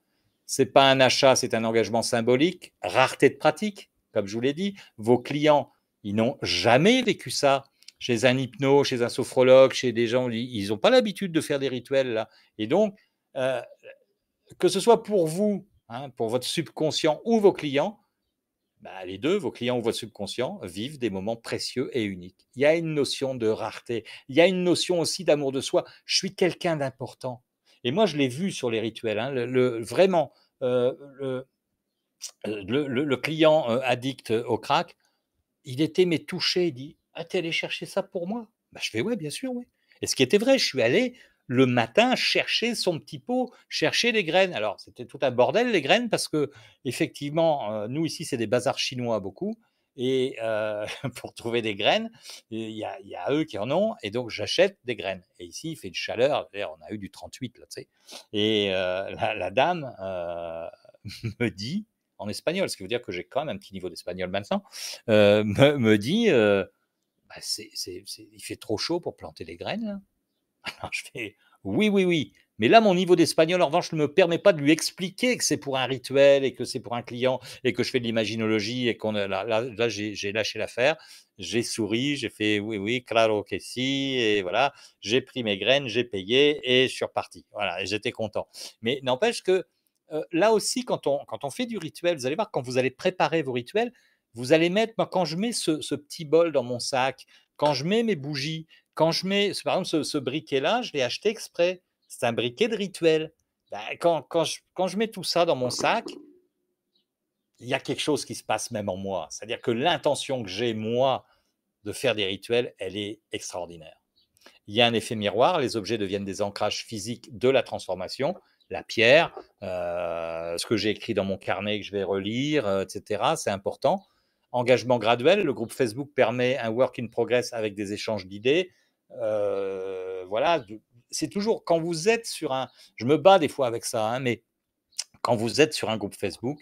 C'est pas un achat, c'est un engagement symbolique, rareté de pratique, comme je vous l'ai dit. Vos clients, ils n'ont jamais vécu ça chez un hypno, chez un sophrologue, chez des gens, ils n'ont pas l'habitude de faire des rituels là. Et donc, euh, que ce soit pour vous, hein, pour votre subconscient ou vos clients, bah, les deux, vos clients ou votre subconscient, vivent des moments précieux et uniques. Il y a une notion de rareté, il y a une notion aussi d'amour de soi. Je suis quelqu'un d'important. Et moi, je l'ai vu sur les rituels, hein, vraiment, le, le client addict au crack, il était mais touché, il dit: «Ah, tu allé chercher ça pour moi?» Bah, je fais: «Ouais, bien sûr, oui». Et ce qui était vrai, je suis allé le matin chercher son petit pot, chercher des graines. Alors, c'était tout un bordel les graines parce qu'effectivement, nous ici, c'est des bazars chinois beaucoup et pour trouver des graines, il y a eux qui en ont et donc j'achète des graines et ici, il fait une chaleur, d'ailleurs on a eu du 38 là, tu sais? Et la dame, me dit en espagnol, ce qui veut dire que j'ai quand même un petit niveau d'espagnol maintenant, me dit bah, il fait trop chaud pour planter des graines là. Alors je fais oui, oui, oui. Mais là, mon niveau d'espagnol, en revanche, ne me permet pas de lui expliquer que c'est pour un rituel et que c'est pour un client et que je fais de l'imaginologie et qu'on là j'ai lâché l'affaire. J'ai souri, j'ai fait oui, oui, claro que si, et voilà, j'ai pris mes graines, j'ai payé et je suis reparti. Voilà, et j'étais content. Mais n'empêche que là aussi, quand on fait du rituel, vous allez voir, quand vous allez préparer vos rituels, vous allez mettre, moi, quand je mets ce petit bol dans mon sac, quand je mets mes bougies, quand je mets, par exemple, ce briquet-là, je l'ai acheté exprès. C'est un briquet de rituel. Ben, quand je mets tout ça dans mon sac, il y a quelque chose qui se passe même en moi. C'est-à-dire que l'intention que j'ai, moi, de faire des rituels, elle est extraordinaire. Il y a un effet miroir, les objets deviennent des ancrages physiques de la transformation. La pierre, ce que j'ai écrit dans mon carnet que je vais relire, etc. C'est important. Engagement graduel, le groupe Facebook permet un work in progress avec des échanges d'idées. Voilà, c'est toujours quand vous êtes sur un. Je me bats des fois avec ça, hein, mais quand vous êtes sur un groupe Facebook,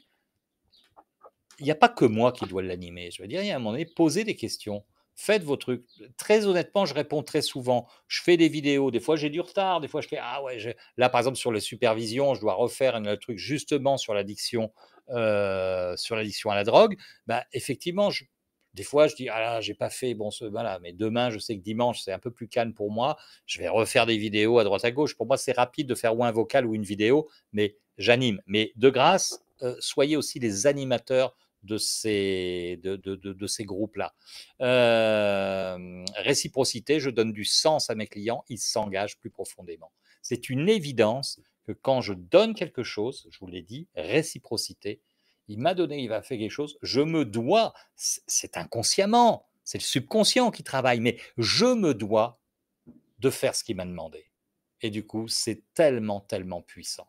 il n'y a pas que moi qui dois l'animer. Je veux dire, il y a un moment donné, posez des questions. Faites vos trucs. Très honnêtement, je réponds très souvent. Je fais des vidéos. Des fois, j'ai du retard. Des fois, je fais ah ouais. Là, par exemple, sur les supervisions, je dois refaire un truc justement sur l'addiction à la drogue. Bah, effectivement, des fois, je dis ah là, j'ai pas fait. Bon, voilà. Mais demain, je sais que dimanche, c'est un peu plus calme pour moi. Je vais refaire des vidéos à droite à gauche. Pour moi, c'est rapide de faire ou un vocal ou une vidéo, mais j'anime. Mais de grâce, soyez aussi les animateurs de ces groupes-là. Réciprocité, je donne du sens à mes clients, ils s'engagent plus profondément. C'est une évidence que quand je donne quelque chose, je vous l'ai dit, réciprocité, il m'a donné, il va faire quelque chose, je me dois, c'est inconsciemment, c'est le subconscient qui travaille, mais je me dois de faire ce qu'il m'a demandé. Et du coup, c'est tellement, tellement puissant.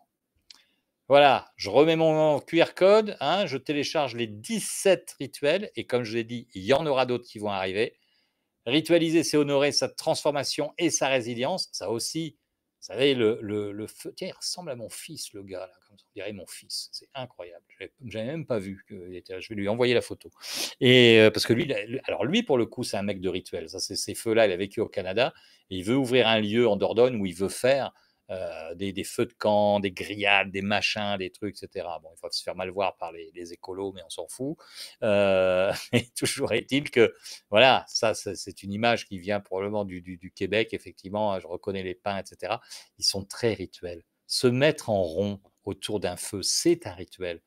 Voilà, je remets mon QR code, hein, je télécharge les 17 rituels et comme je l'ai dit, il y en aura d'autres qui vont arriver. Ritualiser, c'est honorer sa transformation et sa résilience. Ça aussi, vous savez, le feu. Tiens, il ressemble à mon fils, le gars, là, comme ça, on dirait mon fils. C'est incroyable. Je n'avais même pas vu qu'il était là. Je vais lui envoyer la photo. Et parce que lui, alors lui, pour le coup, c'est un mec de rituel. Ça, c'est ces feux-là, il a vécu au Canada et il veut ouvrir un lieu en Dordogne où il veut faire des feux de camp, des grillades, des machins, des trucs, etc. Bon, il faut se faire mal voir par les écolos, mais on s'en fout. Mais toujours est-il que voilà, ça, c'est une image qui vient probablement du Québec, effectivement, je reconnais les pins, etc. Ils sont très rituels. Se mettre en rond autour d'un feu, c'est un rituel.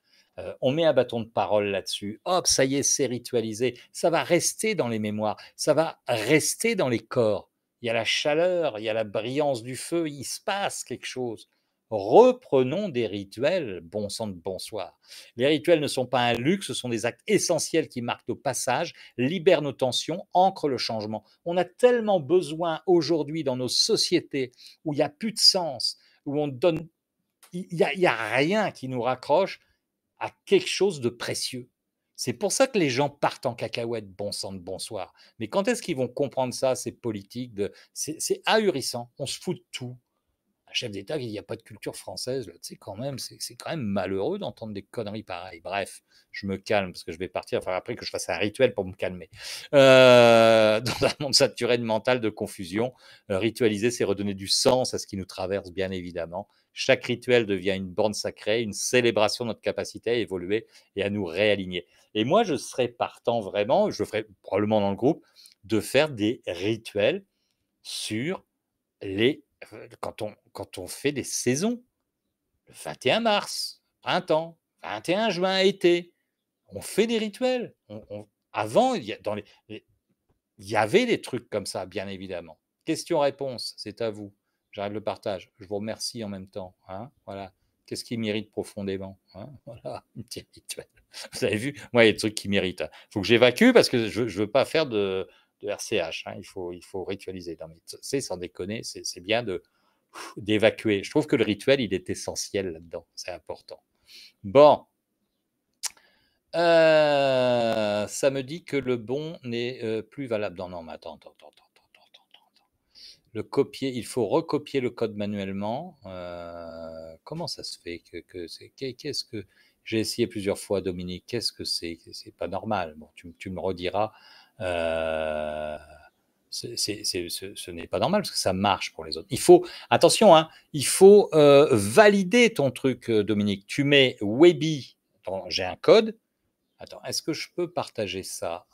On met un bâton de parole là-dessus, hop, ça y est, c'est ritualisé. Ça va rester dans les mémoires, ça va rester dans les corps. Il y a la chaleur, il y a la brillance du feu, il se passe quelque chose. Reprenons des rituels, bon sang de bonsoir. Les rituels ne sont pas un luxe, ce sont des actes essentiels qui marquent nos passages, libèrent nos tensions, ancrent le changement. On a tellement besoin aujourd'hui dans nos sociétés où il n'y a plus de sens, où on donne, il y a rien qui nous raccroche. à quelque chose de précieux. C'est pour ça que les gens partent en cacahuète, bon sang de bonsoir. Mais quand est-ce qu'ils vont comprendre ça, ces politiques c'est ahurissant, on se fout de tout. Un chef d'État qui dit: «Il y a pas de culture française», là, tu sais, quand même, c'est quand même malheureux d'entendre des conneries pareilles. Bref, je me calme parce que je vais partir, enfin après que je fasse un rituel pour me calmer. Dans un monde saturé de mental, de confusion, ritualiser, c'est redonner du sens à ce qui nous traverse, bien évidemment. Chaque rituel devient une borne sacrée, une célébration de notre capacité à évoluer et à nous réaligner. Et moi, je serais partant vraiment, je le ferais probablement dans le groupe, de faire des rituels sur les quand on fait des saisons, le 21 mars, printemps, 21 juin, été, on fait des rituels. Avant, il y avait des trucs comme ça, bien évidemment. Question-réponse, c'est à vous. J'arrête le partage. Je vous remercie en même temps. Hein, voilà. Qu'est-ce qui mérite profondément, hein? Voilà, un petit rituel. Vous avez vu, moi, il y a des trucs qui méritent. Il faut que j'évacue parce que je ne veux pas faire de RCH. Hein. Il faut ritualiser. Non, mais c'est sans déconner, c'est bien d'évacuer. Je trouve que le rituel, il est essentiel là-dedans. C'est important. Bon. Ça me dit que le bon n'est plus valable. Non, non, mais attends. Il faut recopier le code manuellement. Comment ça se fait qu'est-ce que j'ai essayé plusieurs fois, Dominique? Qu'est-ce que c'est pas normal. Bon, tu me rediras. Ce n'est pas normal parce que ça marche pour les autres. Attention, hein, il faut valider ton truc, Dominique. Tu mets Webi. J'ai un code. Attends, est-ce que je peux partager ça?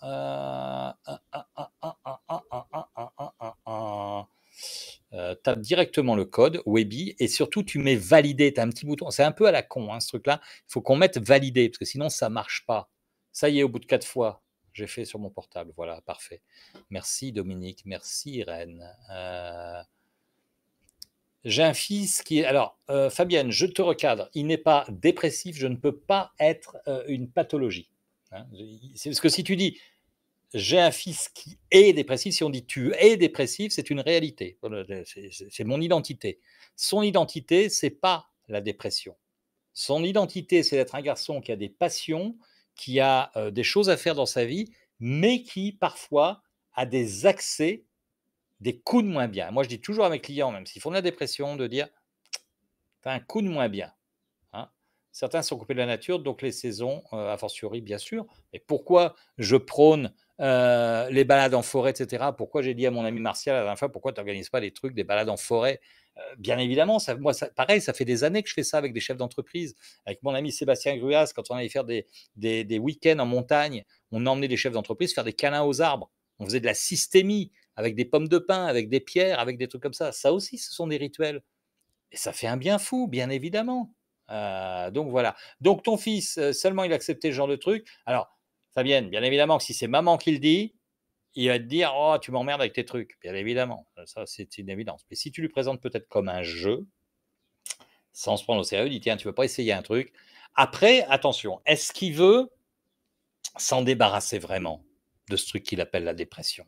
Tape directement le code Webi et surtout tu mets valider. Tu as un petit bouton. C'est un peu à la con, hein, ce truc-là. Il faut qu'on mette valider parce que sinon ça ne marche pas. Ça y est, au bout de 4 fois, j'ai fait sur mon portable. Voilà, parfait. Merci Dominique, merci Irène. J'ai un fils qui est... Alors, Fabienne, je te recadre. Il n'est pas dépressif, je ne peux pas être une pathologie. Hein. C'est parce que si tu dis j'ai un fils qui est dépressif, si on dit tu es dépressif, c'est une réalité. C'est mon identité. Son identité, c'est pas la dépression. Son identité, c'est d'être un garçon qui a des passions, qui a des choses à faire dans sa vie, mais qui parfois a des accès, des coups de moins bien. Moi, je dis toujours à mes clients, même s'ils font de la dépression, de dire tu as un coup de moins bien. Hein. Certains sont coupés de la nature, donc les saisons, a fortiori, bien sûr. Mais pourquoi je prône les balades en forêt, etc. Pourquoi j'ai dit à mon ami Martial la dernière fois, pourquoi tu n'organises pas des trucs, des balades en forêt? Bien évidemment, pareil, ça fait des années que je fais ça avec des chefs d'entreprise. Avec mon ami Sébastien Gruas, quand on allait faire des week-ends en montagne, on emmenait des chefs d'entreprise faire des câlins aux arbres. On faisait de la systémie avec des pommes de pin, avec des pierres, avec des trucs comme ça. Ça aussi, ce sont des rituels. Et ça fait un bien fou, bien évidemment. Donc voilà. Donc ton fils, seulement il acceptait ce genre de truc. Alors, Fabienne, bien évidemment que si c'est maman qui le dit, il va te dire: «Oh, tu m'emmerdes avec tes trucs», bien évidemment. Ça, c'est une évidence. Mais si tu lui présentes peut-être comme un jeu, sans se prendre au sérieux, dis: «Tiens, tu veux pas essayer un truc?» Après, attention, est-ce qu'il veut s'en débarrasser vraiment de ce truc qu'il appelle la dépression?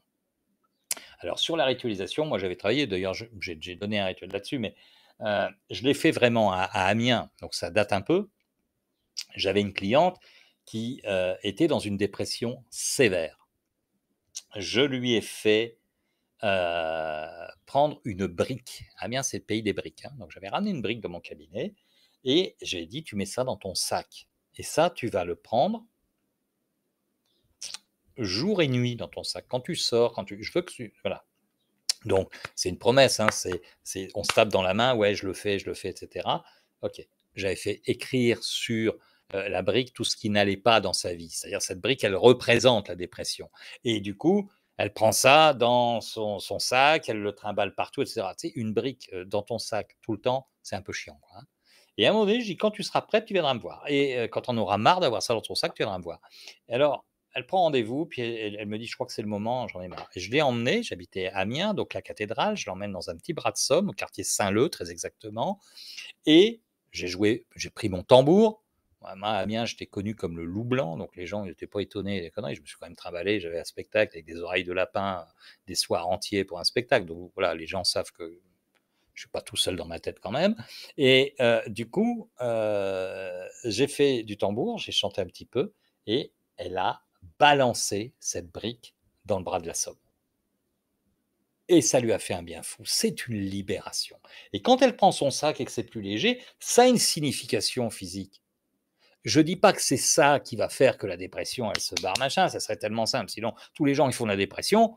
Alors sur la ritualisation, moi j'avais travaillé, d'ailleurs j'ai donné un rituel là-dessus, mais je l'ai fait vraiment à Amiens, donc ça date un peu. J'avais une cliente qui était dans une dépression sévère. Je lui ai fait prendre une brique. Amiens, c'est le pays des briques. Hein. Donc j'avais ramené une brique dans mon cabinet et j'ai dit, tu mets ça dans ton sac. Et ça, tu vas le prendre jour et nuit dans ton sac. Quand tu sors, je veux que tu... Voilà. Donc, c'est une promesse, hein, on se tape dans la main, ouais, je le fais, etc. Ok, j'avais fait écrire sur la brique tout ce qui n'allait pas dans sa vie. C'est-à-dire, cette brique, elle représente la dépression. Et du coup, elle prend ça dans son sac, elle le trimballe partout, etc. Tu sais, une brique dans ton sac tout le temps, c'est un peu chiant. Quoi, hein. Et à un moment donné, je dis, quand tu seras prête, tu viendras me voir. Et quand on aura marre d'avoir ça dans ton sac, tu viendras me voir. Et alors, elle prend rendez-vous, puis elle me dit: «Je crois que c'est le moment, j'en ai marre» et je l'ai emmenée, j'habitais Amiens, donc la cathédrale, je l'emmène dans un petit bras de Somme, au quartier Saint-Leu, très exactement et j'ai pris mon tambour. Moi, à Amiens, j'étais connu comme le loup blanc, donc les gens n'étaient pas étonnés des conneries. Je me suis quand même trimballé, j'avais un spectacle avec des oreilles de lapin, des soirs entiers pour un spectacle, donc voilà, les gens savent que Je ne suis pas tout seul dans ma tête quand même. Et du coup, j'ai fait du tambour, j'ai chanté un petit peu, et elle a balancé cette brique dans le bras de la Somme. Et ça lui a fait un bien fou. C'est une libération. Et quand elle prend son sac et que c'est plus léger, ça a une signification physique. Je dis pas que c'est ça qui va faire que la dépression, elle se barre, machin, ça serait tellement simple. Sinon, tous les gens, ils font la dépression.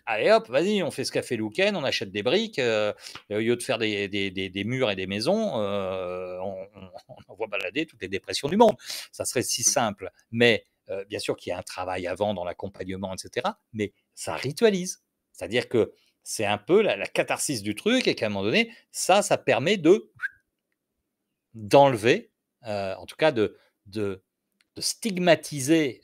Allez hop, vas-y, on fait ce qu'a fait le week-end, on achète des briques, au lieu de faire des murs et des maisons, on envoie balader toutes les dépressions du monde. Ça serait si simple. Mais bien sûr qu'il y a un travail avant dans l'accompagnement, etc. Mais ça ritualise. C'est-à-dire que c'est un peu la catharsis du truc et qu'à un moment donné, ça permet d'enlever, en tout cas de, de stigmatiser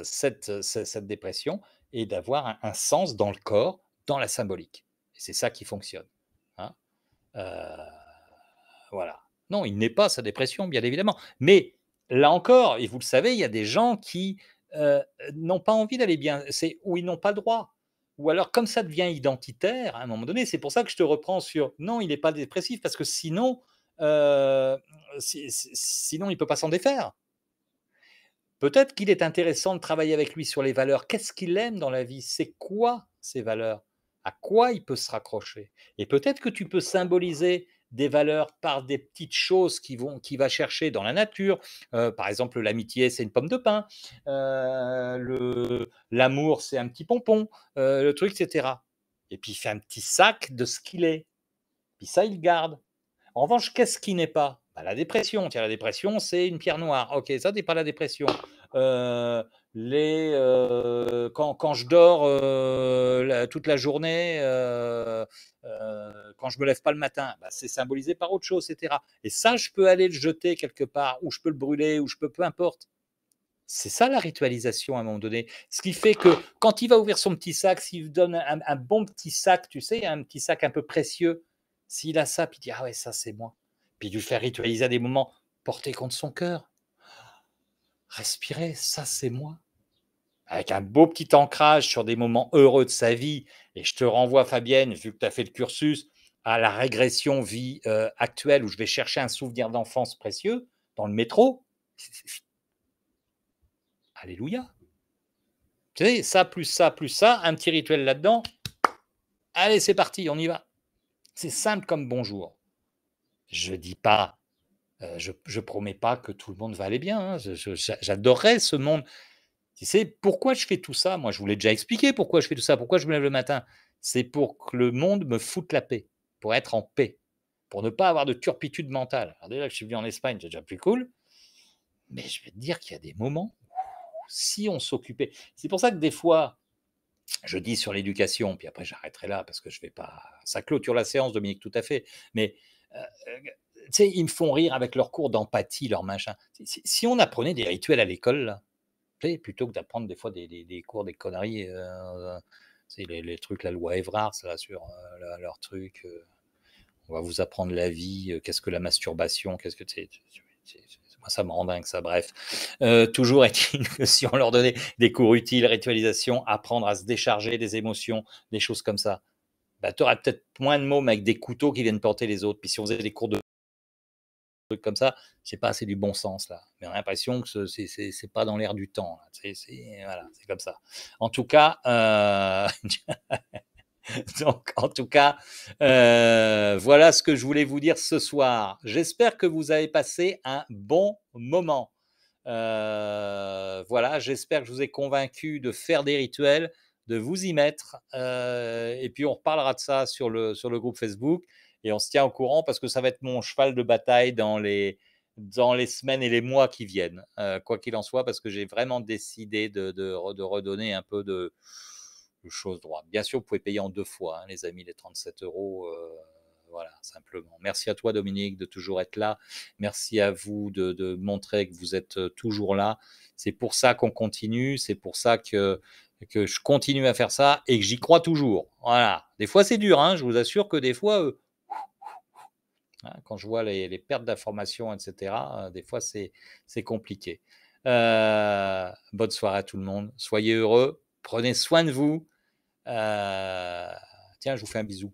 cette dépression et d'avoir un sens dans le corps, dans la symbolique. Et c'est ça qui fonctionne. Hein. Euh, voilà. Non, il n'est pas sa dépression, bien évidemment. Mais là encore, et vous le savez, il y a des gens qui n'ont pas envie d'aller bien, ou ils n'ont pas le droit. Ou alors, comme ça devient identitaire, à un moment donné, c'est pour ça que je te reprends sur non, il n'est pas dépressif, parce que sinon, euh, sinon il ne peut pas s'en défaire. Peut-être qu'il est intéressant de travailler avec lui sur les valeurs. Qu'est-ce qu'il aime dans la vie? C'est quoi ses valeurs? À quoi il peut se raccrocher? Et peut-être que tu peux symboliser des valeurs par des petites choses qui va chercher dans la nature. Par exemple, l'amitié, c'est une pomme de pin. L'amour, c'est un petit pompon. Le truc, etc. Et puis, il fait un petit sac de ce qu'il est. Puis ça, il garde. En revanche, qu'est-ce qui n'est pas? Bah, la dépression. Tiens, la dépression, c'est une pierre noire. Ok, ça n'est pas la dépression. Euh, quand je dors toute la journée, quand je me lève pas le matin, bah, c'est symbolisé par autre chose, etc. Et ça, je peux aller le jeter quelque part, ou je peux le brûler, ou je peux, peu importe. C'est ça la ritualisation à un moment donné. Ce qui fait que quand il va ouvrir son petit sac, s'il donne un bon petit sac, tu sais, un petit sac un peu précieux, s'il a ça, puis il dit ah ouais, ça c'est moi. Puis lui faire ritualiser à des moments, porter contre son cœur, respirer, ça c'est moi. Avec un beau petit ancrage sur des moments heureux de sa vie. Et je te renvoie, Fabienne, vu que tu as fait le cursus, à la régression vie actuelle où je vais chercher un souvenir d'enfance précieux dans le métro. Alléluia. Tu sais, ça, plus ça, un petit rituel là-dedans. Allez, c'est parti, on y va. C'est simple comme bonjour. Je dis pas, je promets pas que tout le monde va aller bien. Hein. J'adorerais ce monde. Tu sais, pourquoi je fais tout ça? Moi, je vous l'ai déjà expliqué pourquoi je fais tout ça, pourquoi je me lève le matin. C'est pour que le monde me foute la paix, pour être en paix, pour ne pas avoir de turpitude mentale. Alors déjà que je suis venu en Espagne, c'est déjà plus cool. Mais je vais te dire qu'il y a des moments où, si on s'occupait. C'est pour ça que des fois, je dis sur l'éducation, puis après j'arrêterai là parce que je vais pas. Ça clôture la séance, Dominique, tout à fait. Mais tu sais, ils me font rire avec leurs cours d'empathie, leur machin. Si on apprenait des rituels à l'école, là, plutôt que d'apprendre des fois des cours, des conneries, les trucs, la loi Evrard, là, sur leur truc. On va vous apprendre la vie, qu'est-ce que la masturbation, qu'est-ce que c'est. Moi, ça me rend dingue, ça. Bref. Toujours est-il que si on leur donnait des cours utiles, ritualisation, apprendre à se décharger des émotions, des choses comme ça, bah, tu aurais peut-être moins de mômes avec des couteaux qui viennent porter les autres. Puis si on faisait des cours de trucs comme ça, c'est pas assez du bon sens là. Mais on a l'impression que c'est pas dans l'air du temps. Voilà, c'est comme ça. En tout cas, donc, en tout cas, voilà ce que je voulais vous dire ce soir. J'espère que vous avez passé un bon moment. Voilà, j'espère que je vous ai convaincu de faire des rituels, de vous y mettre. Et puis, on reparlera de ça sur le groupe Facebook. Et on se tient au courant parce que ça va être mon cheval de bataille dans les semaines et les mois qui viennent. Quoi qu'il en soit, parce que j'ai vraiment décidé de redonner un peu de choses droites. Bien sûr, vous pouvez payer en 2 fois, hein, les amis, les 37 euros. Voilà, simplement. Merci à toi, Dominique, de toujours être là. Merci à vous de montrer que vous êtes toujours là. C'est pour ça qu'on continue. C'est pour ça que je continue à faire ça et que j'y crois toujours. Voilà. Des fois, c'est dur. Hein. Je vous assure que des fois, hein, quand je vois les pertes d'informations, etc., des fois, c'est compliqué. Bonne soirée à tout le monde. Soyez heureux. Prenez soin de vous. Tiens, je vous fais un bisou.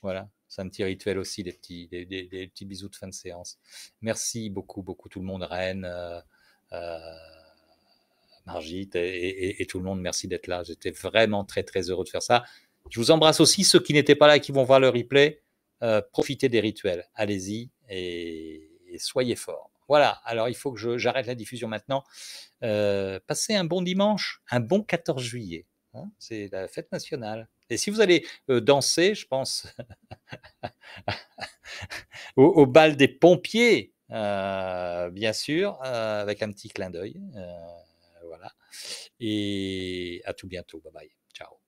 Voilà. C'est un petit rituel aussi, des petits bisous de fin de séance. Merci beaucoup, beaucoup tout le monde, Reine, Margit et tout le monde, merci d'être là. J'étais vraiment très, très heureux de faire ça. Je vous embrasse aussi, ceux qui n'étaient pas là et qui vont voir le replay. Profitez des rituels, allez-y et soyez forts. Voilà, alors il faut que j'arrête la diffusion maintenant. Passez un bon dimanche, un bon 14 juillet. Hein, c'est la fête nationale. Et si vous allez danser, je pense, au bal des pompiers, bien sûr, avec un petit clin d'œil. Voilà. Et à tout bientôt. Bye bye. Ciao.